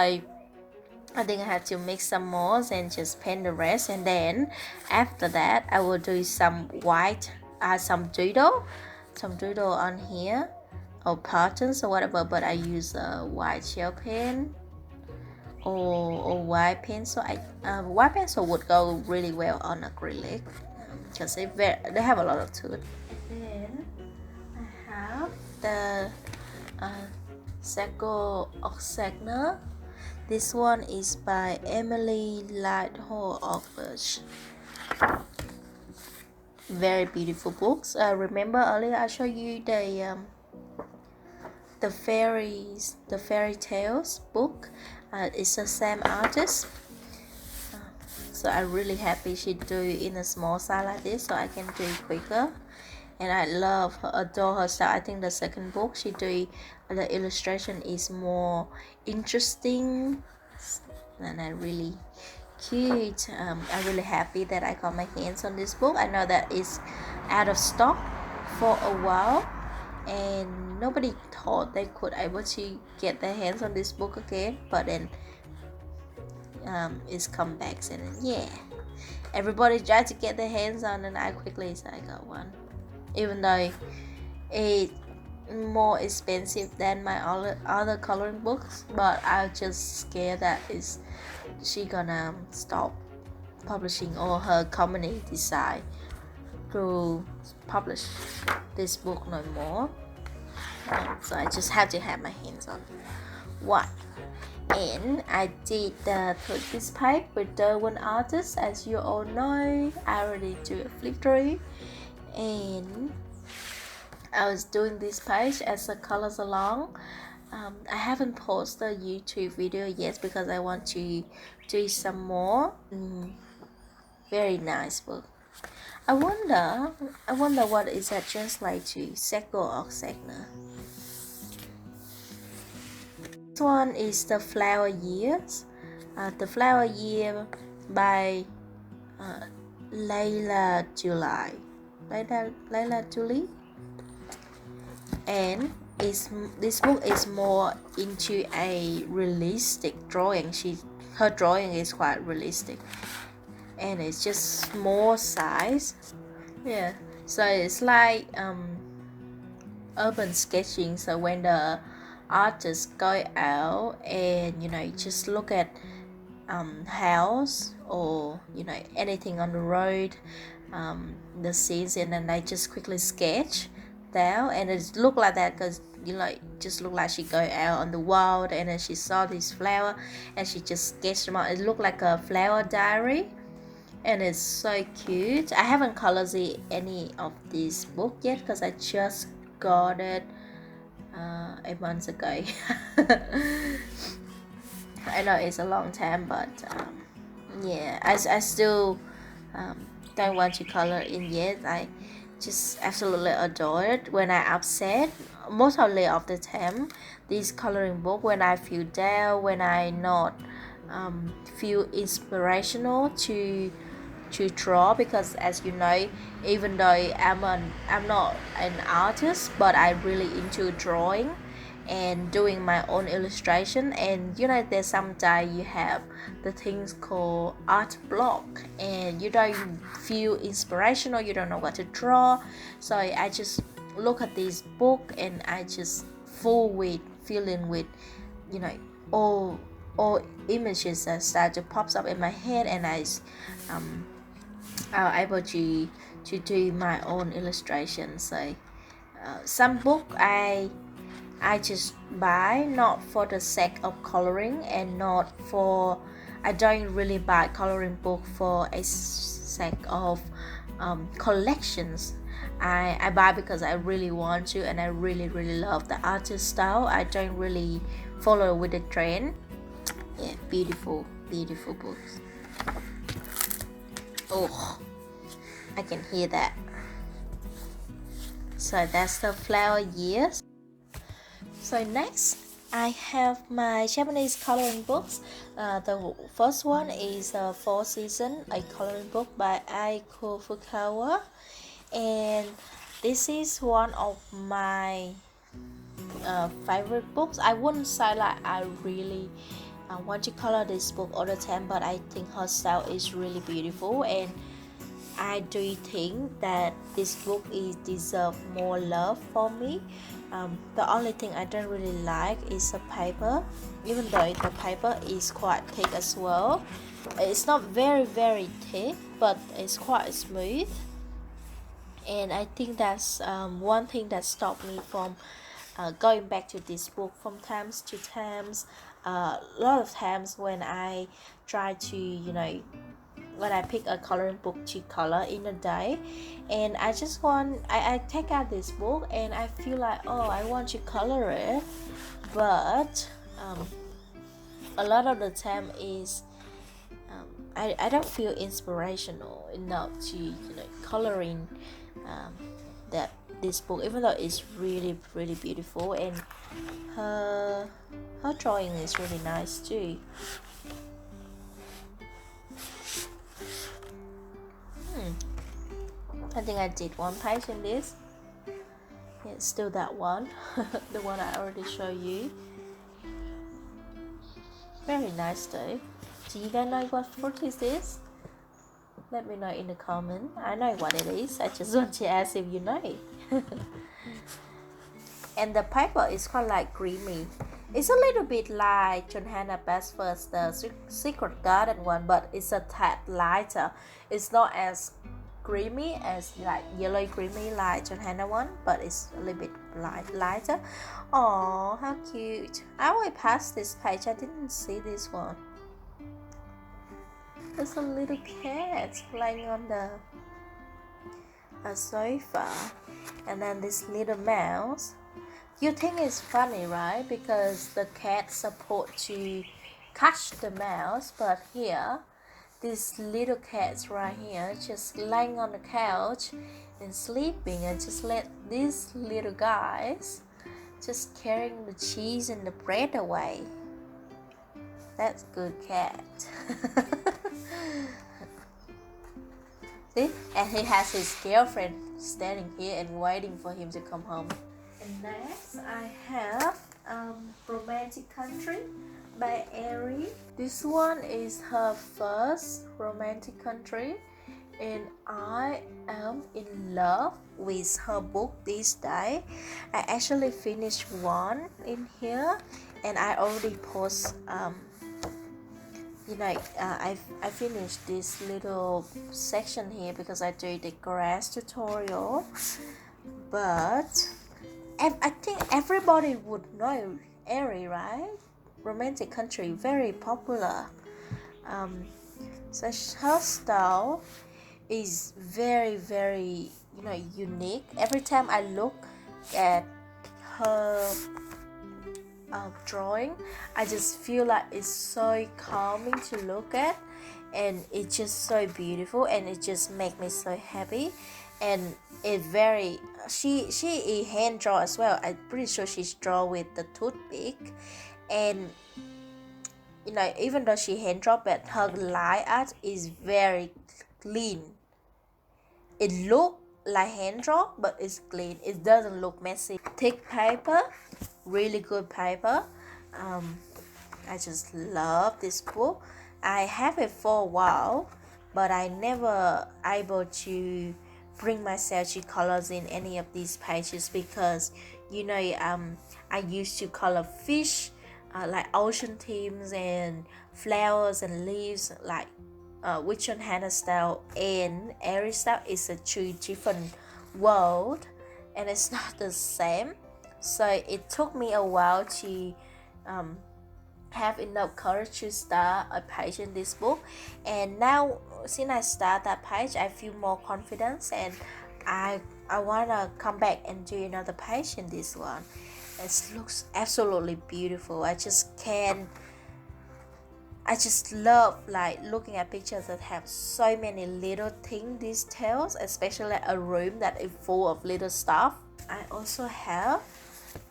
I think I have to mix some more and just paint the rest, and then after that I will do some white, some doodle on here, or patterns or whatever, but I use a white gel pen or white pencil. White pencil would go really well on acrylic because they have a lot of to it. Then I have the Sacco Oxagna. This one is by Emily Lighthole Oxford. Very beautiful books. Remember earlier I showed you the fairies, the fairy tales book. It's the same artist. So I'm really happy she do it in a small size like this, so I can do it quicker. And I adore her style. I think the second book she do, the illustration is more interesting, and I really cute. I'm really happy that I got my hands on this book. I know that it's out of stock for a while, and nobody thought they could able to get their hands on this book again, but then it's come back, and yeah, everybody tried to get their hands on, and I quickly said I got one, even though it's more expensive than my other coloring books, but I just scared that she gonna stop publishing, or her company decide to publish this book no more. So I just have to have my hands on one. And I did this page with the one artist. As you all know, I already do a flip through, and I was doing this page as a colors along. I haven't posted a YouTube video yet because I want to do some more. Very nice book. I wonder what is that translate to, Seko or Sekna. This one is The Flower Years. The Flower Year by Layla July. Layla Julie. And this book is more into a realistic drawing. Her drawing is quite realistic, and it's just small size. Yeah, so it's like urban sketching. So when the artists go out and just look at house or anything on the road, the scenes, and then they just quickly sketch down, and it look like that because just look like she go out on the wild and then she saw this flower and she just sketched them out. It looked like a flower diary, and it's so cute. I haven't colored any of this book yet because I just got it a month ago. I know it's a long time, but yeah, I still don't want to color in yet. I just absolutely adore it. When I upset, most of the time, this coloring book, when I feel down, when I not feel inspirational to draw, because as you know, even though I'm not an artist, but I really into drawing and doing my own illustration. And there's sometimes you have the things called art block and you don't feel inspirational, you don't know what to draw. So I just look at this book and I just feeling with all images that start to pops up in my head, and I'm able to do my own illustration. So some book I just buy not for the sake of coloring, and I don't really buy coloring book for a sake of collections. I buy because I really want to, and I really love the artist style. I don't really follow with the trend. Yeah, beautiful books. Oh, I can hear that. So that's The Flower Years. So next, I have my Japanese coloring books. The first one is Four Seasons, a coloring book by Aiko Fukawa, and this is one of my favorite books. I wouldn't say like I really want to color this book all the time, but I think her style is really beautiful, and I do think that this book deserve more love for me. The only thing I don't really like is the paper, even though the paper is quite thick as well. It's not very thick, but it's quite smooth, and I think that's one thing that stopped me from going back to this book from times to times. A lot of times when I try to when I pick a coloring book to color in a day, and I take out this book and I feel like, oh, I want to color it, but a lot of the time is I don't feel inspirational enough to coloring this book, even though it's really beautiful, and her drawing is really nice too. I think I did one page in this. Yeah, it's still that one. The one I already showed you. Very nice though. Do you guys know what fruit is this? Let me know in the comment. I know what it is. I just want to ask if you know. And the paper is quite like creamy. It's a little bit like Johanna Basford's The Secret Garden one, but it's a tad lighter. It's not as creamy as like yellow creamy like Johanna one, but it's a little bit lighter. Oh, how cute. I already passed this page. I didn't see this one. There's a little cat lying on the sofa, and then this little mouse. You think it's funny, right? Because the cat support to catch the mouse, but here, this little cat's right here just lying on the couch and sleeping, and just let these little guys just carrying the cheese and the bread away. That's good cat. See? And he has his girlfriend standing here and waiting for him to come home. And next I have Romantic Country by Ari. This one is her first romantic country, and I am in love with her book this day. I actually finished one in here, and I already post I finished this little section here because I do the grass tutorial, but I think everybody would know Ari, right? Romantic Country, very popular. So her style is very, very unique. Every time I look at her drawing, I just feel like it's so calming to look at, and it's just so beautiful, and it just makes me so happy. And it very she hand draw as well. I'm pretty sure she's draw with the toothpick, and even though she hand draw, but her line art is very clean. It look like hand draw, but it's clean. It doesn't look messy. Thick paper, really good paper. I just love this book. I have it for a while, but I never able to bring myself to colors in any of these pages because I used to color fish, like ocean themes and flowers and leaves, like which on Hannah style and Ari style is a two different world, and it's not the same. So it took me a while to have enough courage to start a page in this book, and now since I start that page, I feel more confidence, and I wanna come back and do another page in this one. It looks absolutely beautiful. I just love like looking at pictures that have so many little details, especially a room that is full of little stuff. I also have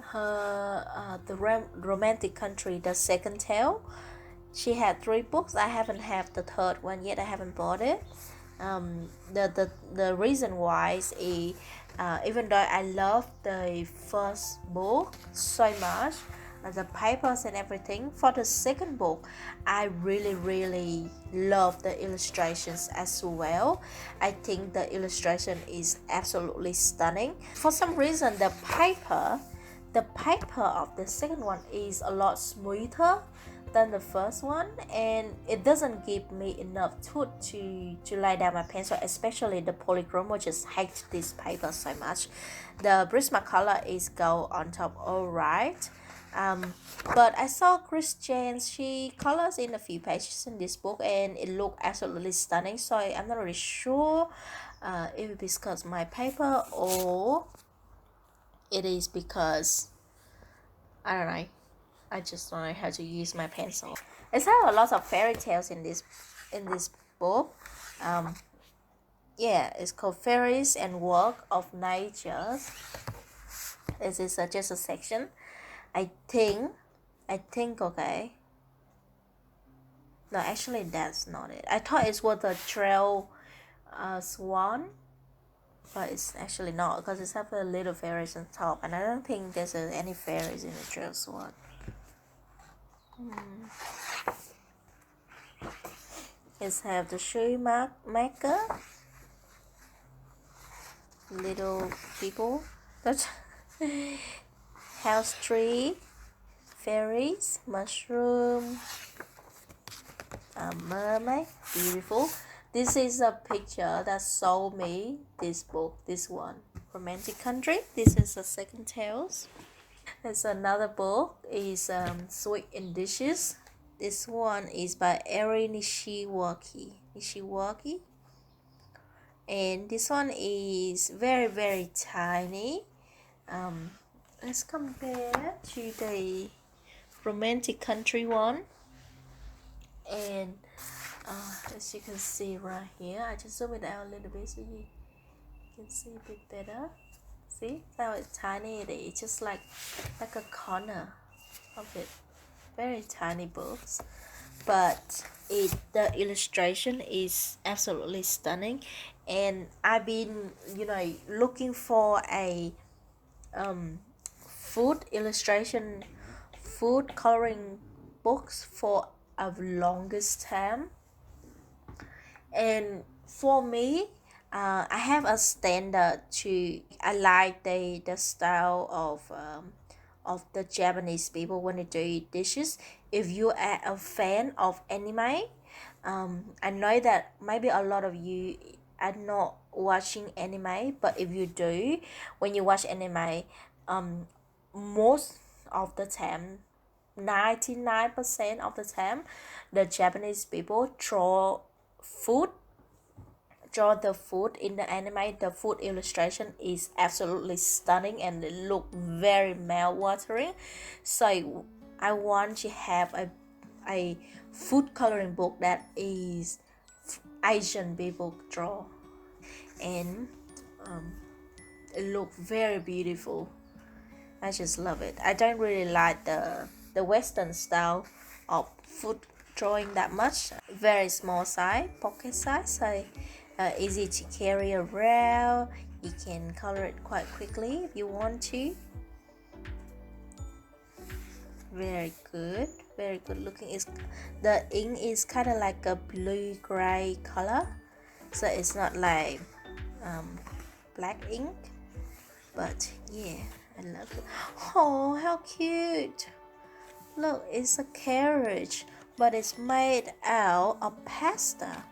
her the Romantic Country, the second tale. She had 3 books. I haven't have the third one yet. I haven't bought it. The reason why is even though I love the first book so much, the papers and everything, for the second book I really love the illustrations as well. I think the illustration is absolutely stunning. For some reason the paper of the second one is a lot smoother than the first one, and it doesn't give me enough tooth to lay down my pencil, especially the polychrome. Just hate this paper so much. The Prismacolor is gold on top, alright. But I saw Chris Jane's, she colors in a few pages in this book, and it looked absolutely stunning. So I'm not really sure if it's because my paper or it is because I don't know. I just don't know how to use my pencil. It's have a lot of fairy tales in this book. Yeah, it's called Fairies and Work of Nature. This is just a section. I think okay. No, actually that's not it. I thought it was a trail swan, but it's actually not, because it's have a little fairies on top, and I don't think there's any fairies in the trail swan. It's have the shoe maker, little people, that's house tree, fairies, mushroom, a mermaid, beautiful. This is a picture that sold me this book, this one. Romantic Country. This is the second tales. There's another book is Sweet and Dishes. This one is by Eri Nishiwaki. And this one is very, very tiny. Let's compare to the Romantic Country one. And as you can see right here, I just zoom it out a little bit so you can see a bit better. See how tiny it is, just like a corner of it. Very tiny books, but the illustration is absolutely stunning. And I've been looking for a food illustration, food coloring books for a longest time. And for me, I have a standard to I like the style of the Japanese people when they do dishes. If you are a fan of anime, I know that maybe a lot of you are not watching anime, but if you do, when you watch anime, most of the time, 99% of the time, the Japanese people draw the food in the anime. The food illustration is absolutely stunning and it look very mouth-watering. So I want to have a food coloring book that is Asian people draw, and it look very beautiful. I just love it. I don't really like the Western style of food drawing that much. Very small size, pocket size, so easy to carry around. You can color it quite quickly if you want to. Very good looking. The ink is kind of like a blue gray color, so it's not like black ink, but yeah, I love it. Oh, how cute! Look, it's a carriage, but it's made out of pasta.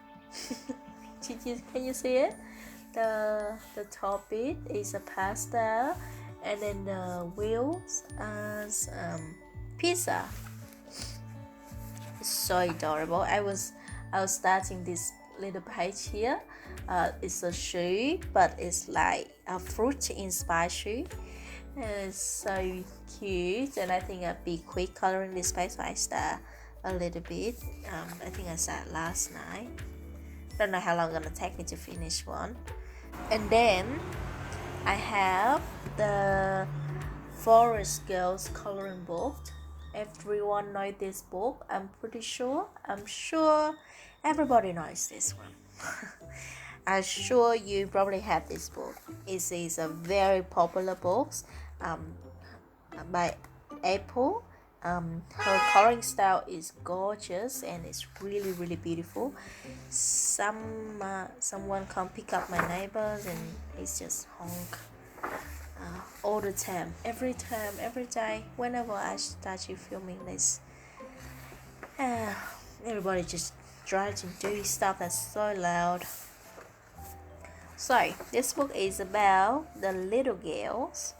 Can you see it? The top bit is a pasta, and then the wheels as pizza. It's so adorable. I was starting this little page here. It's a shoe, but it's like a fruit inspired shoe. It's so cute, and I think I'll be quick coloring this page, so I start a little bit. I think I started last night. Don't know how long it's gonna take me to finish one. And then I have the Forest Girls coloring book. Everyone knows this book. I'm sure everybody knows this one. I'm sure you probably have this book. It is a very popular book by Apple. Her coloring style is gorgeous and it's really beautiful. Someone come pick up my neighbors and it's just honk all the time, every day. Whenever I start to filming this, everybody just tries to do stuff that's so loud. So this book is about the little girls.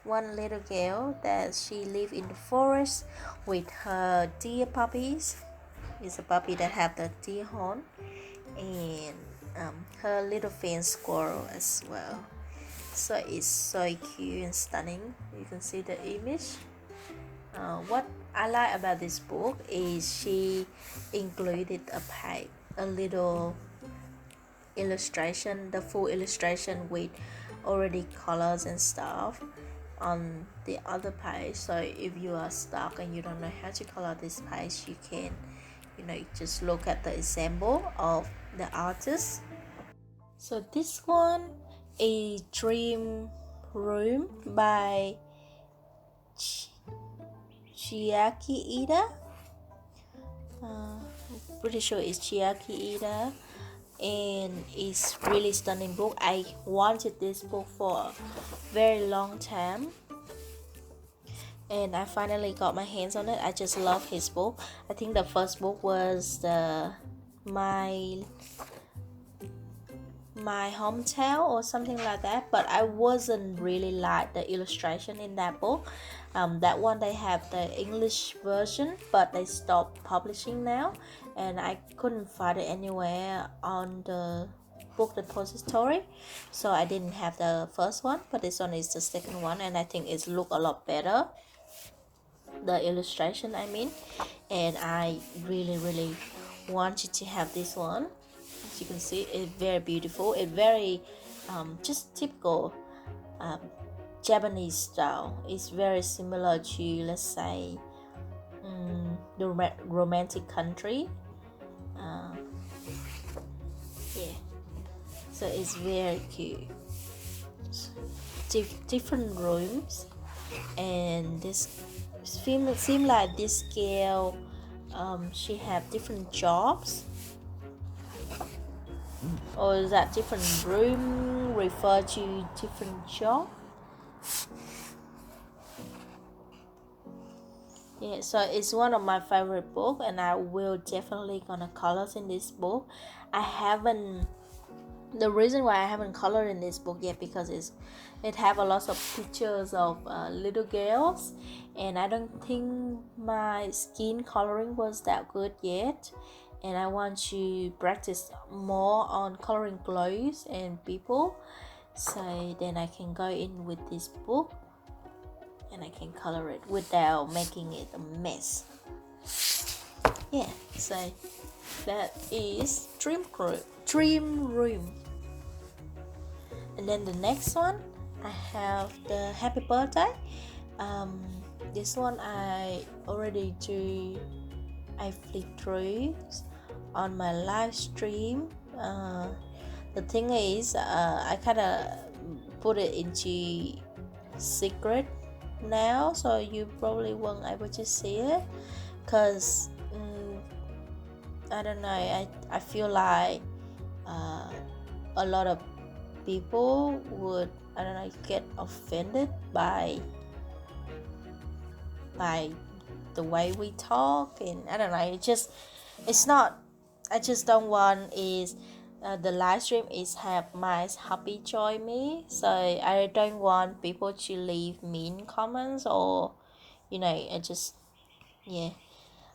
One little girl that she live in the forest with her deer puppies. It's a puppy that have the deer horn, and her little fence squirrel as well. So it's so cute and stunning. You can see the image. What I like about this book is she included a little illustration, the full illustration with already colors and stuff on the other page. So if you are stuck and you don't know how to color this page, you can just look at the example of the artist. So this one is Dream Room by Chiaki Ida. Pretty sure it's Chiaki Ida, and it's really stunning book. I wanted this book for a very long time, and I finally got my hands on it. I just love his book. I think the first book was the My my hometown or something like that, but I wasn't really like the illustration in that book. That one they have the English version, but they stopped publishing now, and I couldn't find it anywhere on the book depository, so I didn't have the first one, but this one is the second one, and I think it's look a lot better, the illustration I mean, and I really wanted to have this one. As you can see, it's very beautiful. It's very just typical Japanese style. It's very similar to, let's say, the romantic country. Yeah, so it's very cute. Different rooms, and this seem like this girl, she have different jobs, or is that different room refer to different job? Yeah, so it's one of my favorite book, and I will definitely gonna colors in this book. The reason why I haven't colored in this book yet, because it have a lot of pictures of little girls, and I don't think my skin coloring was that good yet, and I want to practice more on coloring clothes and people, so then I can go in with this book and I can color it without making it a mess. Yeah, so that is Dream Room. And then the next one, I have the Happy Birthday. This one I already do. I flipped through on my live stream. The thing is, I kind of put it into secret now, so you probably won't able to see it, because I don't know, I feel like a lot of people would, I don't know, get offended by the way we talk, and I don't know, it's not, I just don't want is the live stream is have my happy joy me, so I don't want people to leave mean comments, or I just, yeah,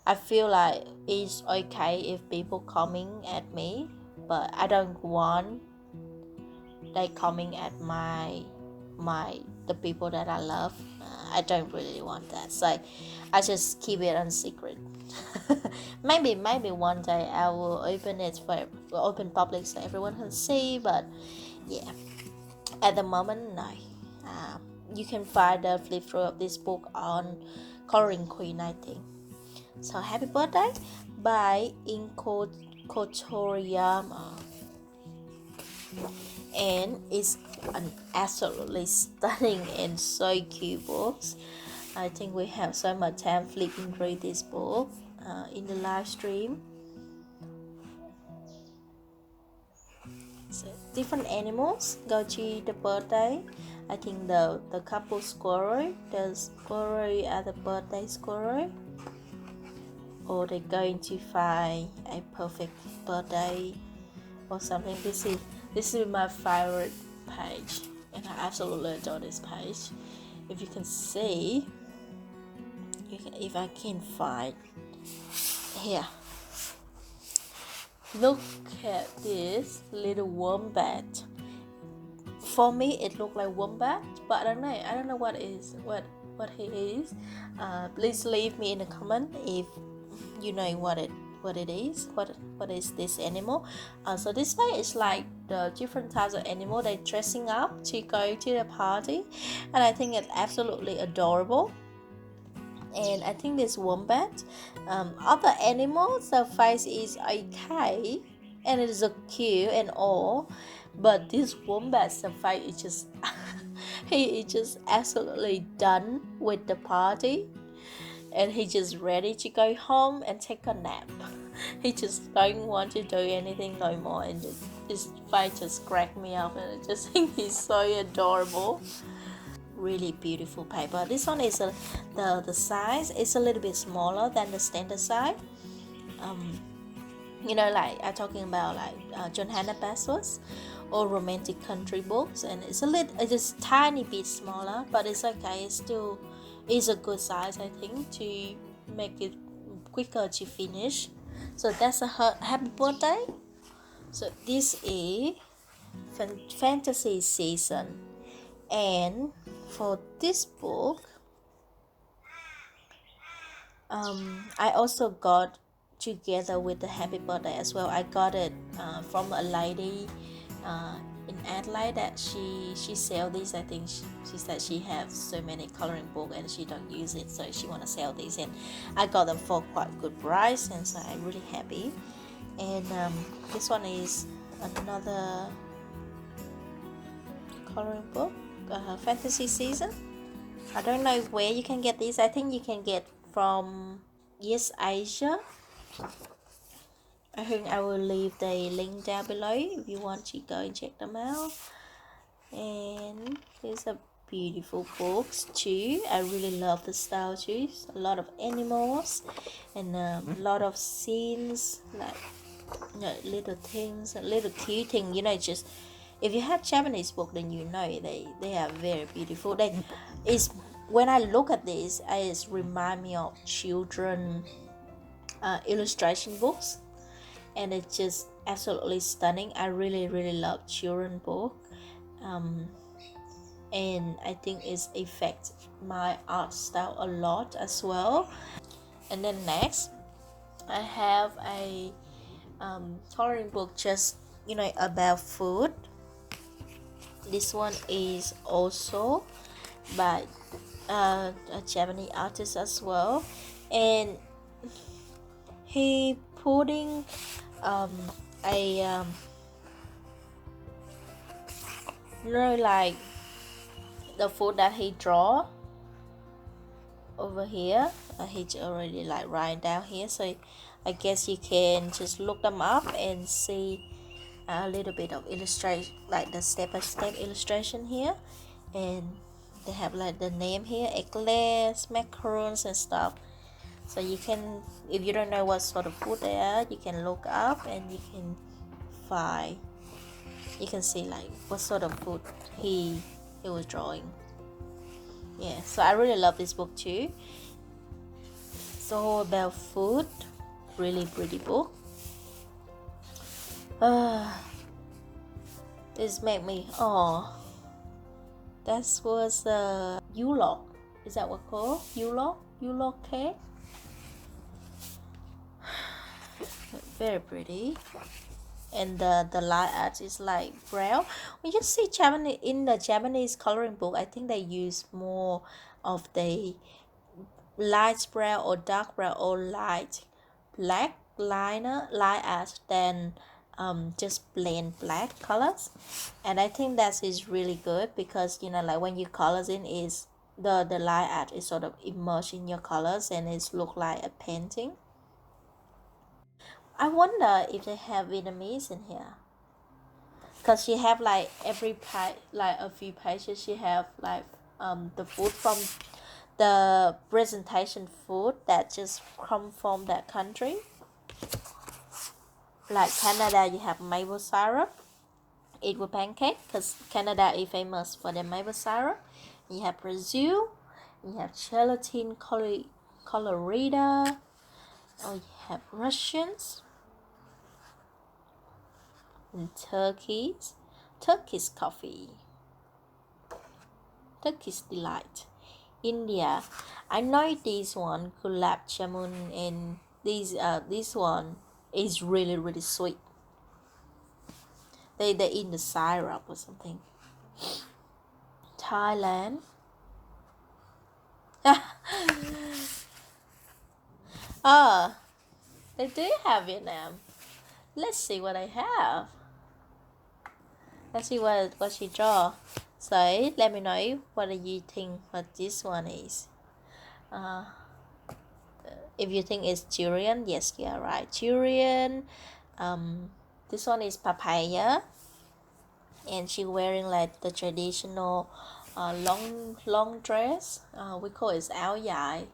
I feel like it's okay if people coming at me, but I don't want they coming at the people that I love. I don't really want that, so I just keep it on secret. maybe one day I will open it for open public so everyone can see, but yeah, at the moment, no. You can find the flip through of this book on Coloring Queen, I think. So Happy Birthday by Inko Kotoriyama, and it's an absolutely stunning and so cute book. I think we have so much time flipping through this book in the live stream. So different animals go to the birthday. I think the couple squirrel, the squirrel are the birthday squirrel, or they're going to find a perfect birthday or something. This is my favorite page, and I absolutely adore this page. If you can see, if I can find here, look at this little wombat. For me, it looked like wombat, but I don't know what he is. Please leave me in the comment if you know what it is. What is this animal? So this way is like the different types of animal they dressing up to go to the party, and I think it's absolutely adorable. And I think this wombat, other animals, the face is okay, and it is so cute and all, but this wombat's the face is just he is just absolutely done with the party, and he just ready to go home and take a nap. He just don't want to do anything no more, and his face just cracked me up, and I just think he's so adorable. Really beautiful paper. This one is the size is a little bit smaller than the standard size. Like I'm talking about like Johanna Basford or romantic country books, and it's just tiny bit smaller, but it's okay. It still is a good size, I think, to make it quicker to finish. So that's a happy birthday. So this is fantasy season, and for this book, I also got together with the happy birthday as well. I got it from a lady in Adelaide that she sell these. I think she said she has so many coloring book and she don't use it, so she want to sell these, and I got them for quite good price, and so I'm really happy. And this one is another coloring book, fantasy season. I don't know where you can get these. I think you can get from Yes Asia. I think I will leave the link down below if you want to go and check them out. And these are beautiful books too. I really love the style too. A lot of animals and a lot of scenes, like little things, little cute thing. Just if you have Japanese book, then they are very beautiful. When I look at this, it remind me of children illustration books, and it's just absolutely stunning. I really love children book, and I think it affects my art style a lot as well. And then next, I have a coloring book just about food. This one is also by a Japanese artist as well, and he putting a like the food that he draw over here. He already like write down here, so I guess you can just look them up and see a little bit of illustration, like the step-by-step illustration here, and they have like the name here, eclairs, macarons and stuff. So you can, if you don't know what sort of food they are, you can look up and you can find, you can see like what sort of food he was drawing. Yeah, so I really love this book too. So about food, really pretty book. This made me, that was Yulok. Is that what called? Yulok cake. Very pretty. And the light art is like brown. When you see Japanese, in the Japanese coloring book, I think they use more of the light brown or dark brown or light black light art than just plain black colors. And I think that is really good because like when you colors in, is the light art is sort of immersed in your colors and it's look like a painting. I wonder if they have Vietnamese in here, because she have like every page, like a few pages, she have like the food from the presentation food that just come from that country. Like Canada, you have maple syrup, eat with pancake, because Canada is famous for their maple syrup. You have Brazil, you have gelatin colorida, or you have Russians, and Turkish coffee, Turkish delight. India, I know this one gulab jamun, and this one is really sweet. They in the syrup or something. Thailand. They do have Vietnam. Let's see what I have. Let's see what she draw. So let me know what you think what this one is. If you think it's durian, yes, you are right. Durian. This one is papaya, and she wearing like the traditional long dress. We call it áo dài,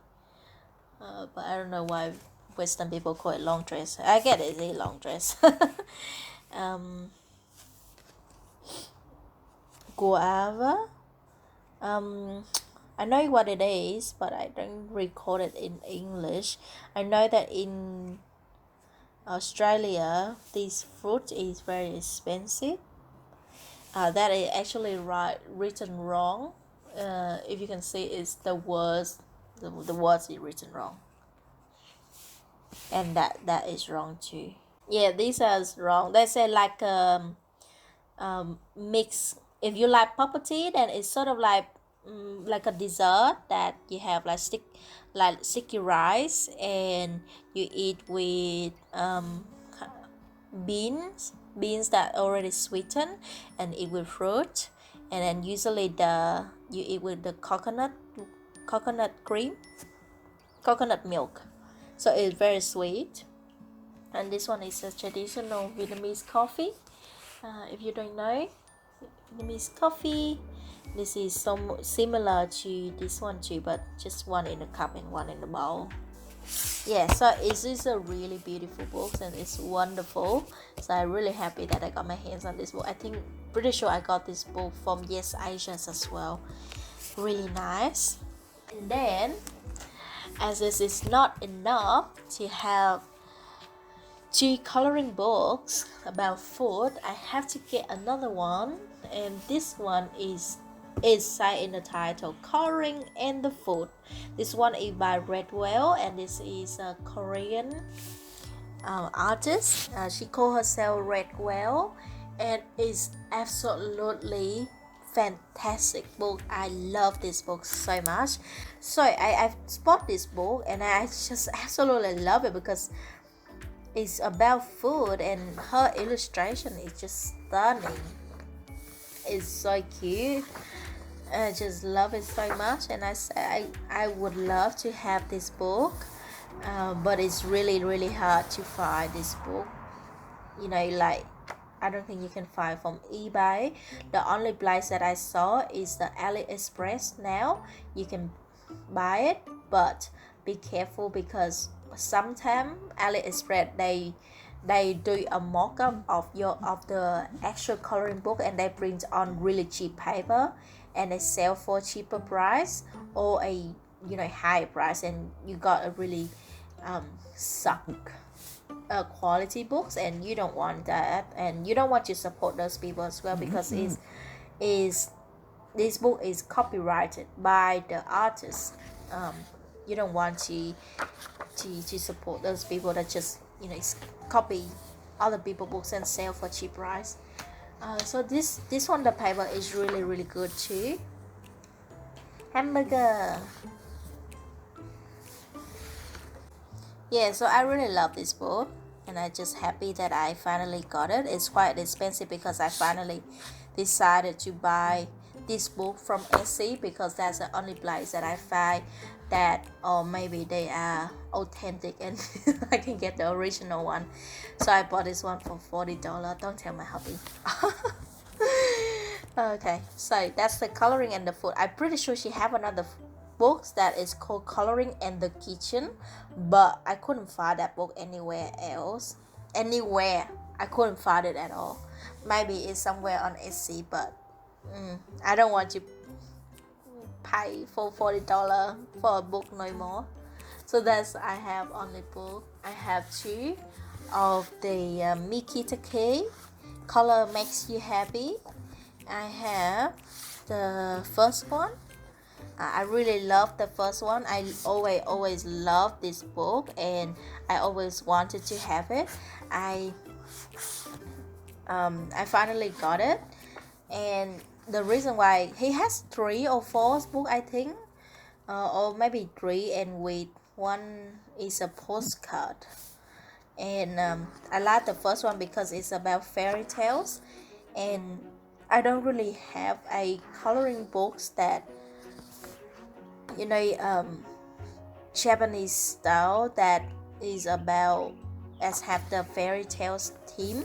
but I don't know why Western people call it long dress. I get it, it's a long dress. guava. I know what it is, but I don't recall it in English. I know that in Australia this fruit is very expensive. That is actually written wrong. If you can see, it's the words is written wrong, and that is wrong too. Yeah, these are wrong. They say like mix. If you like property, then it's sort of like a dessert that you have like sticky rice, and you eat with beans that already sweetened, and eat with fruit, and then usually you eat with the coconut cream, coconut milk, so it's very sweet. And this one is a traditional Vietnamese coffee. If you don't know Vietnamese coffee, this is so similar to this one too, but just one in a cup and one in the bowl. Yeah, so it is a really beautiful book and it's wonderful. So I'm really happy that I got my hands on this book. I think pretty sure I got this book from Yes Asians as well. Really nice. And then, as this is not enough to have 2 coloring books about food, I have to get another one, and this one is said in the title, Coloring and the Food. This one is by Redwell, and this is a Korean artist. She called herself Redwell, and it's absolutely fantastic book. I love this book so much. So I bought this book and I just absolutely love it because it's about food and her illustration is just stunning. It's so cute. I just love it so much, and I would love to have this book, but it's really hard to find this book. You know, like I don't think you can find from eBay. The only place that I saw is the AliExpress. Now you can buy it, but be careful because sometimes AliExpress they do a mock-up of the actual coloring book, and they print on really cheap paper and they sell for cheaper price or a high price, and you got a really suck quality books, and you don't want that, and you don't want to support those people as well because this book is copyrighted by the artist. You don't want to support those people that just copy other people's books and sell for cheap price. So this one, the paper is really good too. Hamburger. Yeah, so I really love this book, and I'm just happy that I finally got it. It's quite expensive because I finally decided to buy this book from Etsy because that's the only place that I find that, or maybe they are authentic and I can get the original one. So I bought this one for $40. Don't tell my hubby. Okay, so that's the Coloring and the Food. I'm pretty sure she have another books that is called Coloring and the Kitchen, but I couldn't find that book anywhere else. I couldn't find it at all. Maybe it's somewhere on Etsy, but I don't want to pay for $40 for a book no more. So that's, I have only book. I have 2 of the Makita King, Color Makes You Happy. I have the first one. I really love the first one. I always loved this book, and I always wanted to have it. I finally got it, and the reason why he has 3 or 4 books, I think, or maybe 3, and with one is a postcard. And I like the first one because it's about fairy tales, and I don't really have a coloring books that Japanese style that is about as have the fairy tales theme.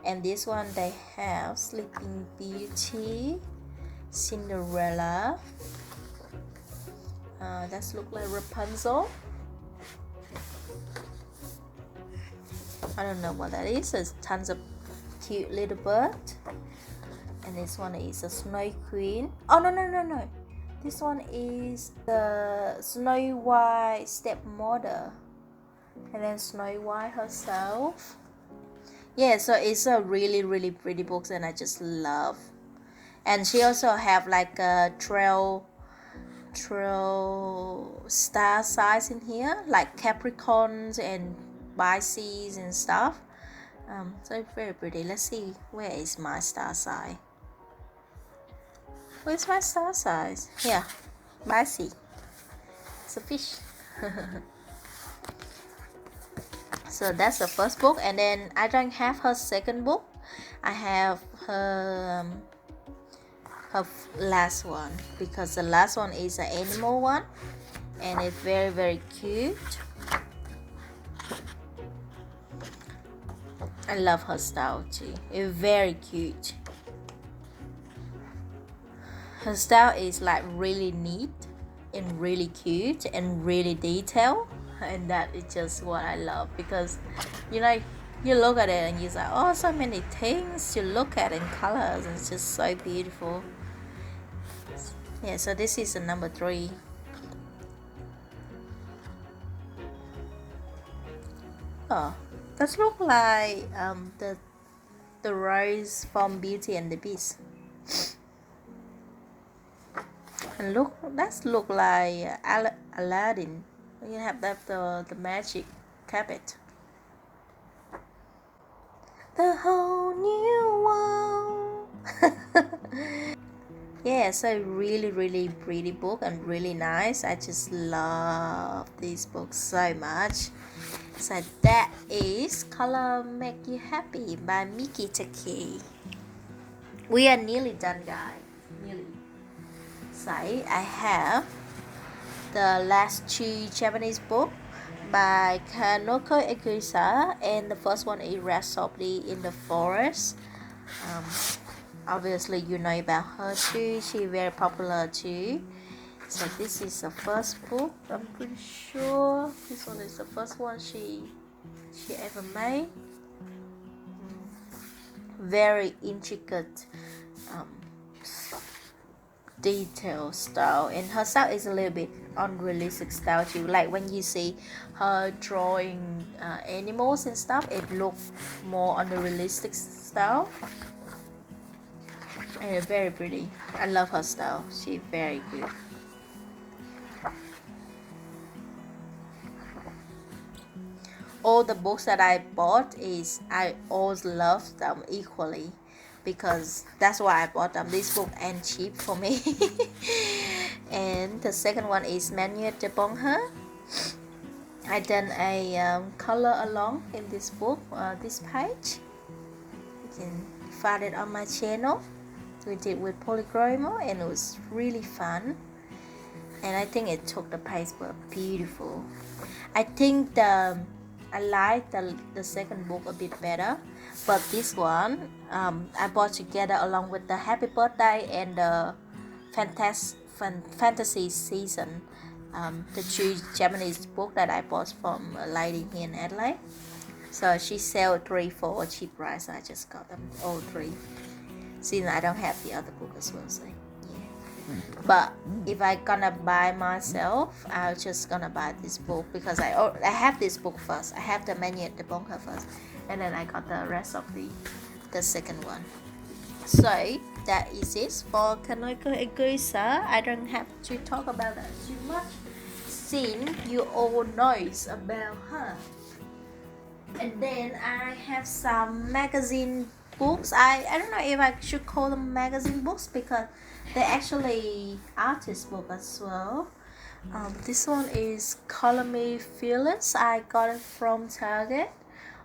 And this one they have Sleeping Beauty, Cinderella, that look like Rapunzel. I don't know what that is. There's tons of cute little bird, and this one is a Snow Queen. Oh no, this one is the Snow White stepmother, and then Snow White herself. Yeah, so it's a really pretty book, and I just love. And she also have like a Trolle star signs in here, like Capricorns and Pisces and stuff. So it's very pretty. Let's see, where is my star sign? Where's my star sign? Yeah, Pisces. It's a fish. So that's the first book, and then I don't have her second book. I have her last one, because the last one is an animal one, and it's very cute. I love her style too. It's very cute. Her style is like really neat and really cute and really detailed, and that is just what I love, because you know, you look at it and you're like, oh, so many things you look at in colors, and it's just so beautiful. Yeah, so this is the number 3. Oh, that look like the rose from Beauty and the Beast. And look, that's look like Aladdin. You have that the magic carpet. The whole new world. Yeah, so really pretty book and really nice. I just love this book so much. So that is Color Make You Happy by Makita King. We are nearly done, guys. Nearly. So I have the last 2 Japanese book by Kanoko Acacia, and the first one is Rhapsody in the Forest. Obviously you know about her too, she's very popular too. So this is the first book. I'm pretty sure this one is the first one she ever made. Very intricate detail style, and her style is a little bit unrealistic style too. Like when you see her drawing animals and stuff, it looks more on the realistic style, and it's very pretty. I love her style. She's very good. All the books that I bought I always love them equally, because that's why I bought them. This book ain't cheap for me. And the second one is Manuel de Bonheur. I done a color along in this book, this page. You can find it on my channel. We did with polychroma, and it was really fun. And I think it took the page were beautiful. I think I like the second book a bit better, but this one I bought together along with the Happy Birthday and the Fantasy Season, the 2 Japanese book that I bought from a lady here in Adelaide. So she sold 3 for a cheap price, so I just got them all 3, since I don't have the other book as well. So but if I gonna buy myself, I'm just gonna buy this book, because I have this book first. I have the Manuel de Bonheur first, and then I got the rest of the second one. So that is it for Kanoko Acacia. I don't have to talk about that too much, since you all knows about her. And then I have some magazine books. I don't know if I should call them magazine books, because they're actually artist book as well. This one is Color Me Fearless. I got it from Target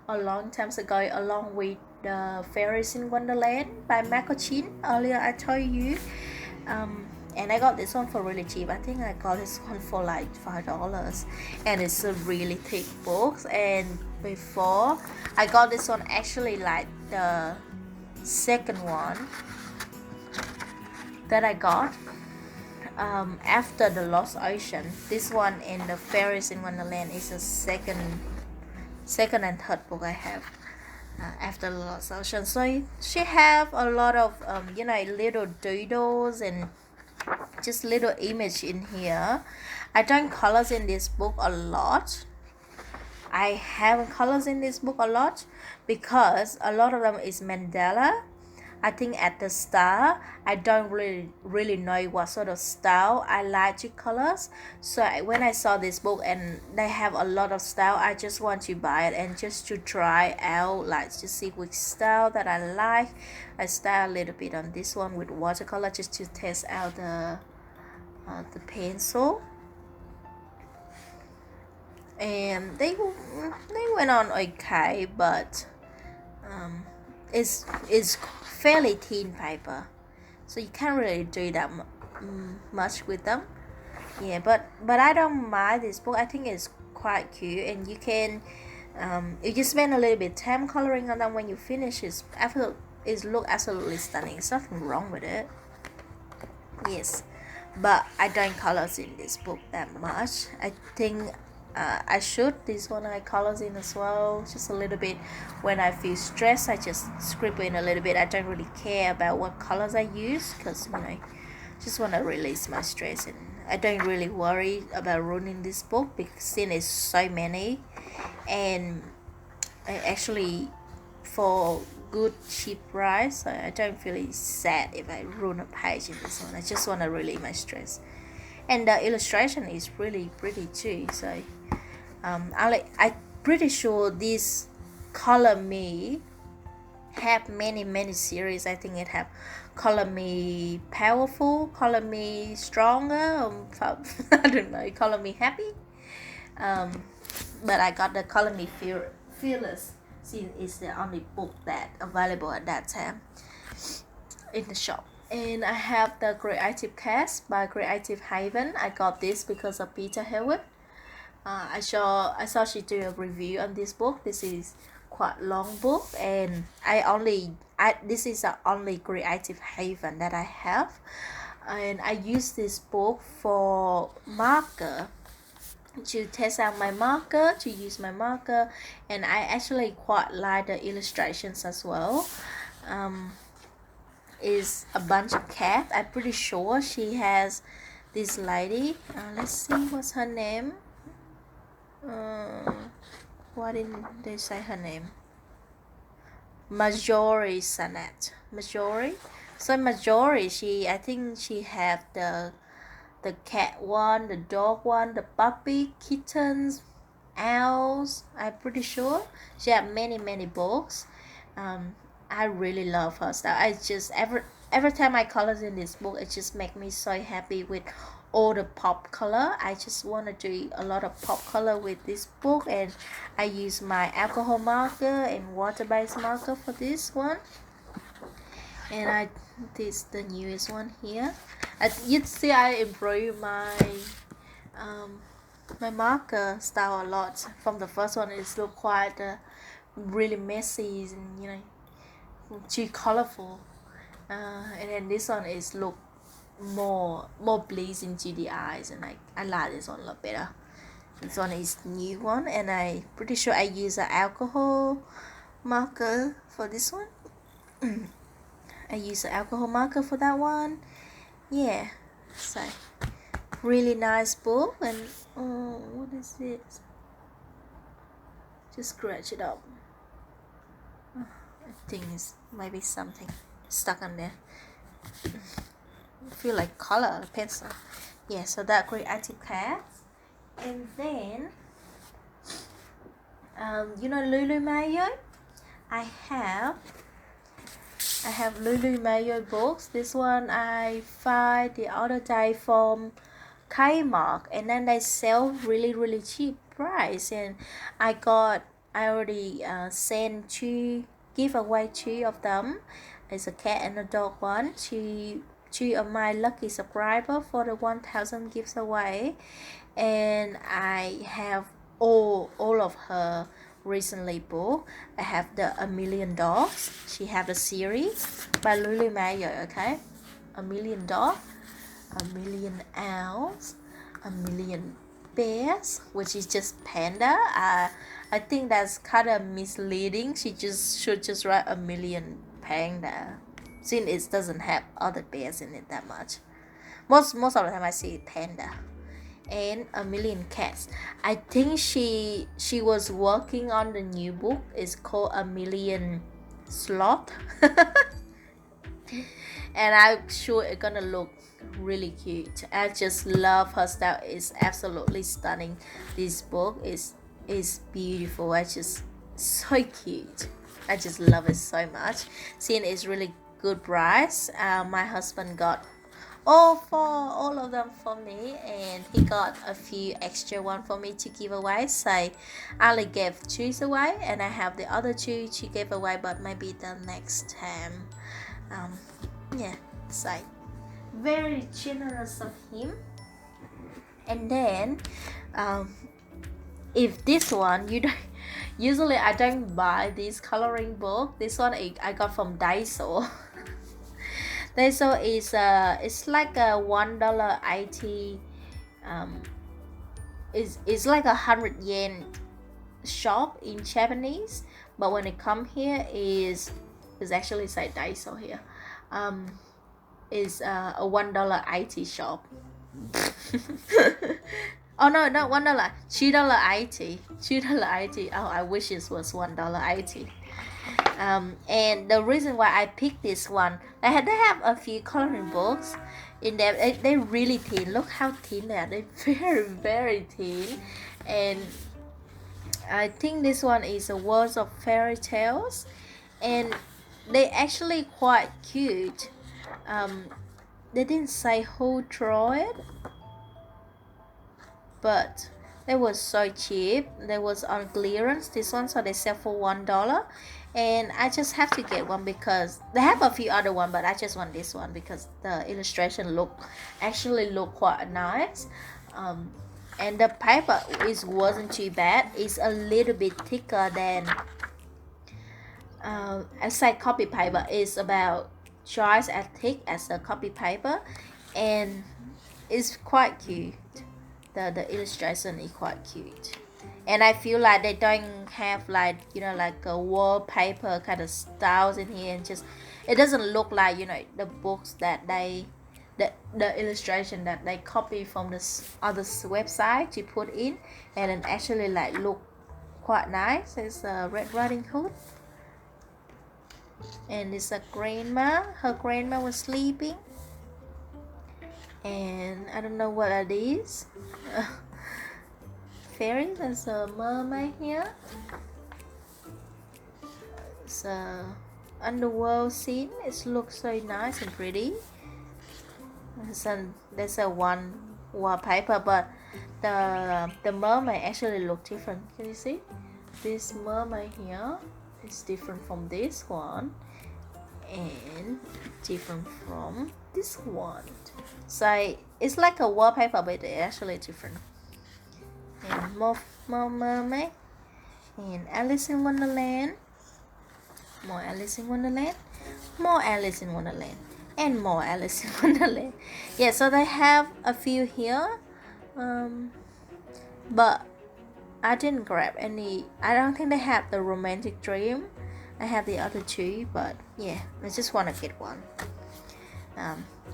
a long time ago, along with the Fairies in Wonderland by Makita King. Earlier I told you. And I got this one for really cheap. I think I got this one for like $5, and it's a really thick book. And before I got this one, actually like the second one that I got after the Lost Ocean. This one and the Fairies in Wonderland is a second and third book I have. after the lost ocean. So she have a lot of little doodles and just little image in here. I done colors in this book a lot. I have colors in this book a lot because a lot of them is mandala. I think at the start I don't really know what sort of style I like to colors. So when I saw this book and they have a lot of style, I just want to buy it and just to try out, like to see which style that I like. I style a little bit on this one with watercolor just to test out the pencil. And they went on okay, but it's fairly thin paper, so you can't really do that much with them. Yeah, but I don't mind this book. I think it's quite cute, and you can you just spend a little bit time coloring on them. When you finish it look absolutely stunning. There's nothing wrong with it. Yes, but I don't colors in this book that much. I think I should. This one I colors in as well, just a little bit. When I feel stressed, I just scribble in a little bit. I don't really care about what colors I use because just want to release my stress, and I don't really worry about ruining this book because since it's so many, and I actually for good cheap price, I don't feel sad if I ruin a page in this one. I just want to relieve my stress, and the illustration is really pretty too. So I'm pretty sure this Color Me have many series. I think it have Color Me Powerful, Color Me Stronger, I don't know, Color Me Happy. But I got the Color Me Fearless since it's the only book that available at that time in the shop. And I have the Creative Cast by Creative Haven. I got this because of Peter Hewitt. I saw she do a review on this book. This is quite long book, and this is the only Creative Haven that I have, and I use this book for marker, to test out my marker, to use my marker, and I actually quite like the illustrations as well. Is a bunch of cats. I'm pretty sure she has this lady. Let's see what's her name. Why didn't they say her name? Marjorie Sanet. Marjorie. So Marjorie, I think she have the cat one, the dog one, the puppy, kittens, owls. I'm pretty sure she have many books. I really love her style. I just every time I colors in this book, it just make me so happy with all the pop color. I just want to do a lot of pop color with this book, and I use my alcohol marker and water-based marker for this one. And this the newest one here. You'd see I improve my my marker style a lot. From the first one, it's look quite really messy and too colorful, and then this one is look more pleasing to the eyes, and I like this one a lot better. This one is new one, and I pretty sure I use an alcohol marker for this one. I use an alcohol marker for that one. Yeah, so really nice book. And what is this? Just scratch it up. I think it's maybe something stuck on there. I feel like color pencil. Yeah, so that Creative Cast. And then Lulu Mayo. I have Lulu Mayo books. This one I find the other day from Kmart, and then they sell really cheap price, and I already sent give away two of them. It's a cat and a dog one to two of my lucky subscriber for the 1000 gives away. And I have all of her recently book. I have the A Million Dogs. She have a series by Lulu Mayo. Okay, A Million Dogs, A Million Owls, A Million Bears, which is just panda. I I think that's kind of misleading. She just should just write a million panda, since it doesn't have other bears in it that much. Most of the time I see panda and a million cats. I think she was working on the new book. It's called A Million Sloth. And I'm sure it's gonna look really cute. I just love her style. It's absolutely stunning. This book is beautiful. I just so cute. I just love it so much. Seeing it's really good price. My husband got all of them for me, and he got a few extra one for me to give away. So I only gave two away, and I have the other two to give away, but maybe the next time. Yeah, so very generous of him. And then if this one you don't, usually I don't buy this coloring book. This one I got from Daiso. Daiso is it's like a $1 IT. It's like 100 yen shop in Japanese, but when it come here is actually say Daiso here. Is a $1 IT shop. Oh no, not $1, $2 IT, $2 IT. Oh, I wish it was $1 IT. And the reason why I picked this one, they have a few coloring books in there. They're really thin. Look how thin they are. They're very thin. And I think this one is a World of Fairy Tales, and they actually quite cute. They didn't say who drew it, but they was so cheap. They was on clearance, this one, so they sell for $1, and I just have to get one because they have a few other one, but I just want this one because the illustration actually look quite nice. And the paper wasn't too bad. It's a little bit thicker than I say copy paper. Is about twice as thick as the copy paper, and it's quite cute. The illustration is quite cute, and I feel like they don't have like like a wallpaper kind of styles in here, and just it doesn't look like the books that the illustration that they copy from this other website to put in, and it actually like look quite nice. It's a Red Riding Hood, and it's a grandma. Her grandma was sleeping, and I don't know what it is. Fairies. There's a mermaid here. It's a underworld scene. It looks so nice and pretty. There's a one wallpaper, but the mermaid actually look different. Can you see? This mermaid here is different from this one, and different from this one. So it's like a wallpaper, but it's actually different. And more mermaid, and Alice in Wonderland, more Alice in Wonderland, more Alice in Wonderland, and more Alice in Wonderland. Yeah, so they have a few here, but I didn't grab any. I don't think they have the Romantic Dream. I have the other two, but yeah, I just want to get one.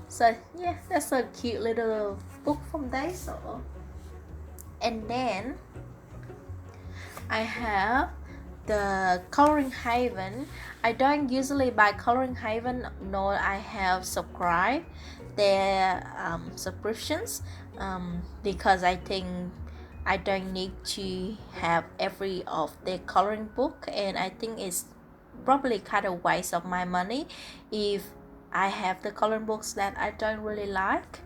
So yeah, that's a cute little book from Daiso. And then I have the Coloring Haven. I don't usually buy Coloring Haven, nor I have subscribed their subscriptions, because I think I don't need to have every of their coloring book, and I think it's probably kind of waste of my money if I have the coloring books that I don't really like.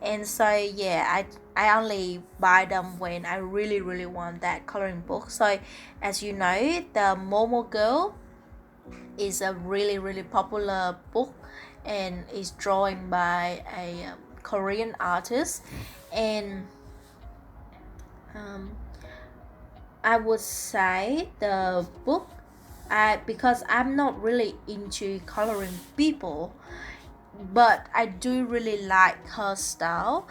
And so yeah, I only buy them when I really want that coloring book. So as you know, the Momo Girl is a really popular book, and is drawn by a Korean artist. And I would say the book, because I'm not really into coloring people, but I do really like her style.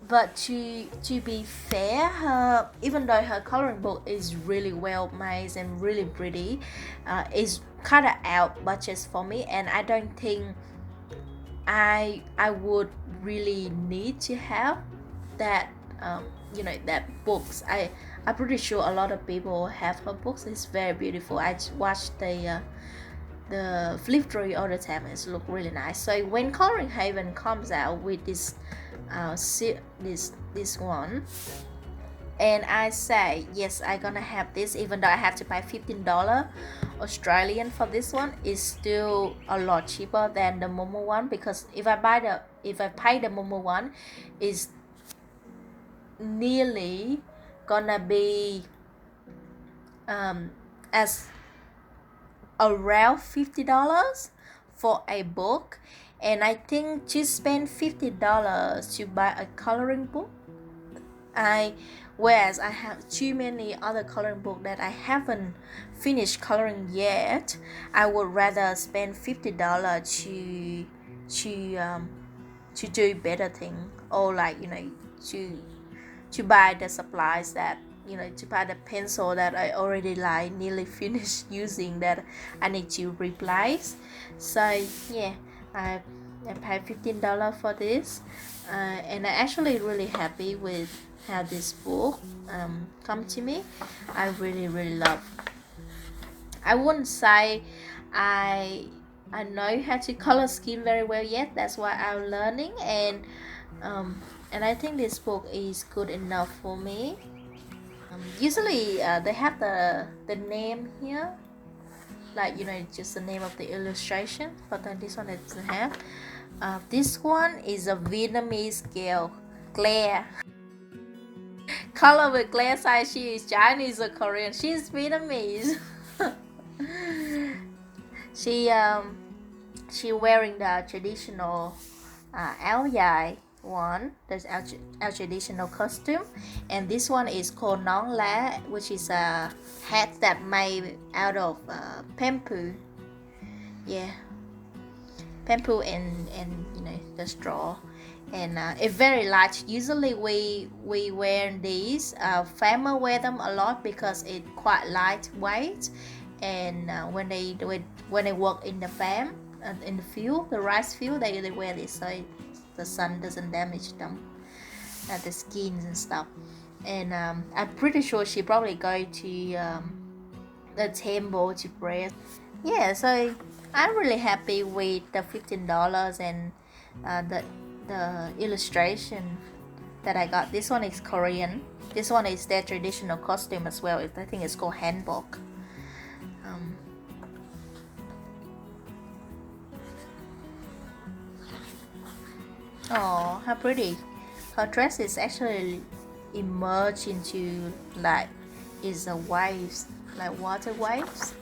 but to be fair, her, even though her coloring book is really well made and really pretty, is kind of out budget for me, and I don't think I would really need to have that, that books. I'm pretty sure a lot of people have her books. It's very beautiful. I watch the flip through all the time. It's look really nice. So when Coloring Haven comes out with this this one, and I say yes, I gonna have this, even though I have to pay $15 Australian for this one, is still a lot cheaper than the Momo one, because if I pay the Momo one, is nearly gonna be as around $50 for a book, and I think to spend $50 to buy a coloring book, whereas I have too many other coloring books that I haven't finished coloring yet, I would rather spend $50 to do better thing, or like to buy the supplies that to buy the pencil that I already like nearly finished using that I need to replace. So yeah, I paid $15 for this, and I actually really happy with how this book come to me. I really love. I wouldn't say I know how to color skin very well yet. That's why I'm learning, and I think this book is good enough for me. Usually they have the name here, like just the name of the illustration, but then this one it doesn't have. This one is a Vietnamese girl, Claire. Color with Claire size. She is Chinese or Korean. She's Vietnamese. She wearing the traditional áo dài one. There's our traditional costume, and this one is called nón lá, which is a hat that made out of bamboo. Yeah, bamboo and the straw, and it's very light. Usually we wear these. Farmers wear them a lot because it's quite lightweight, and when they work in the farm, in the field, the rice field, they wear this so the sun doesn't damage them, the skins and stuff. And I'm pretty sure she probably go to the temple to pray. Yeah, so I'm really happy with the $15 and the illustration that I got. This one is Korean. This one is their traditional costume as well. I think it's called hanbok. Oh, how pretty. Her dress is actually emerged into like is a waves, like water waves.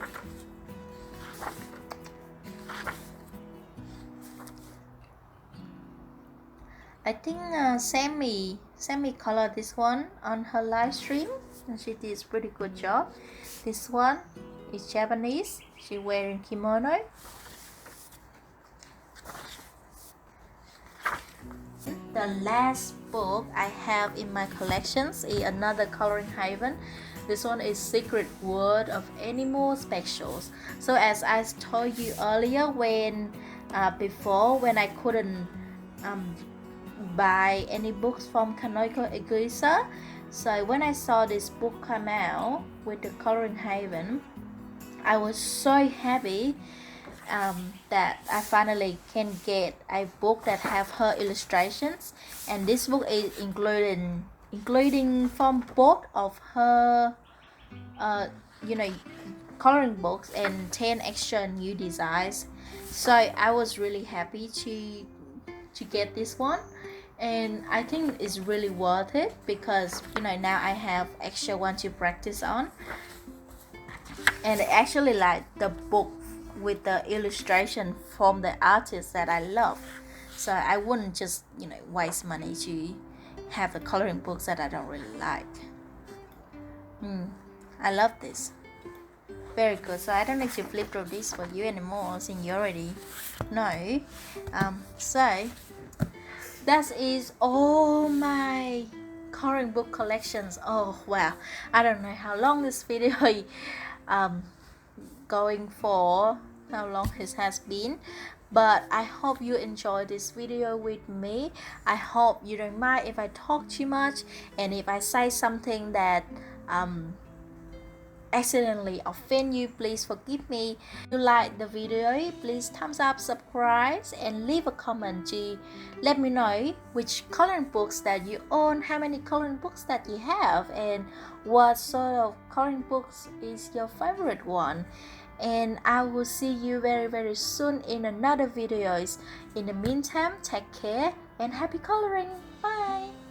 I think Sammy colored this one on her live stream, and she did a pretty good job. This one is Japanese. She wearing kimono. The last book I have in my collections is another Coloring Haven. This one is Secret World of Animal Specials. So as I told you earlier, when I couldn't buy any books from Kanoko Acacia, so when I saw this book come out with the Coloring Haven, I was so happy that I finally can get a book that have her illustrations, and this book is including from both of her coloring books and 10 extra new designs. So I was really happy to get this one, and I think it's really worth it because now I have extra one to practice on, and I actually like the book with the illustration from the artist that I love. So I wouldn't just waste money to have the coloring books that I don't really like. I love this. Very good. So I don't need to flip through this for you anymore since you already know. So that is all my coloring book collections. Oh wow, I don't know how long this video um going for, how long it has been, but I hope you enjoy this video with me. I hope you don't mind if I talk too much, and if I say something that accidentally offend you, please forgive me. If you like the video, please thumbs up, subscribe, and leave a comment to let me know which coloring books that you own, how many coloring books that you have, and what sort of coloring books is your favorite one. And I will see you very soon in another videos. In the meantime, take care and happy coloring. Bye.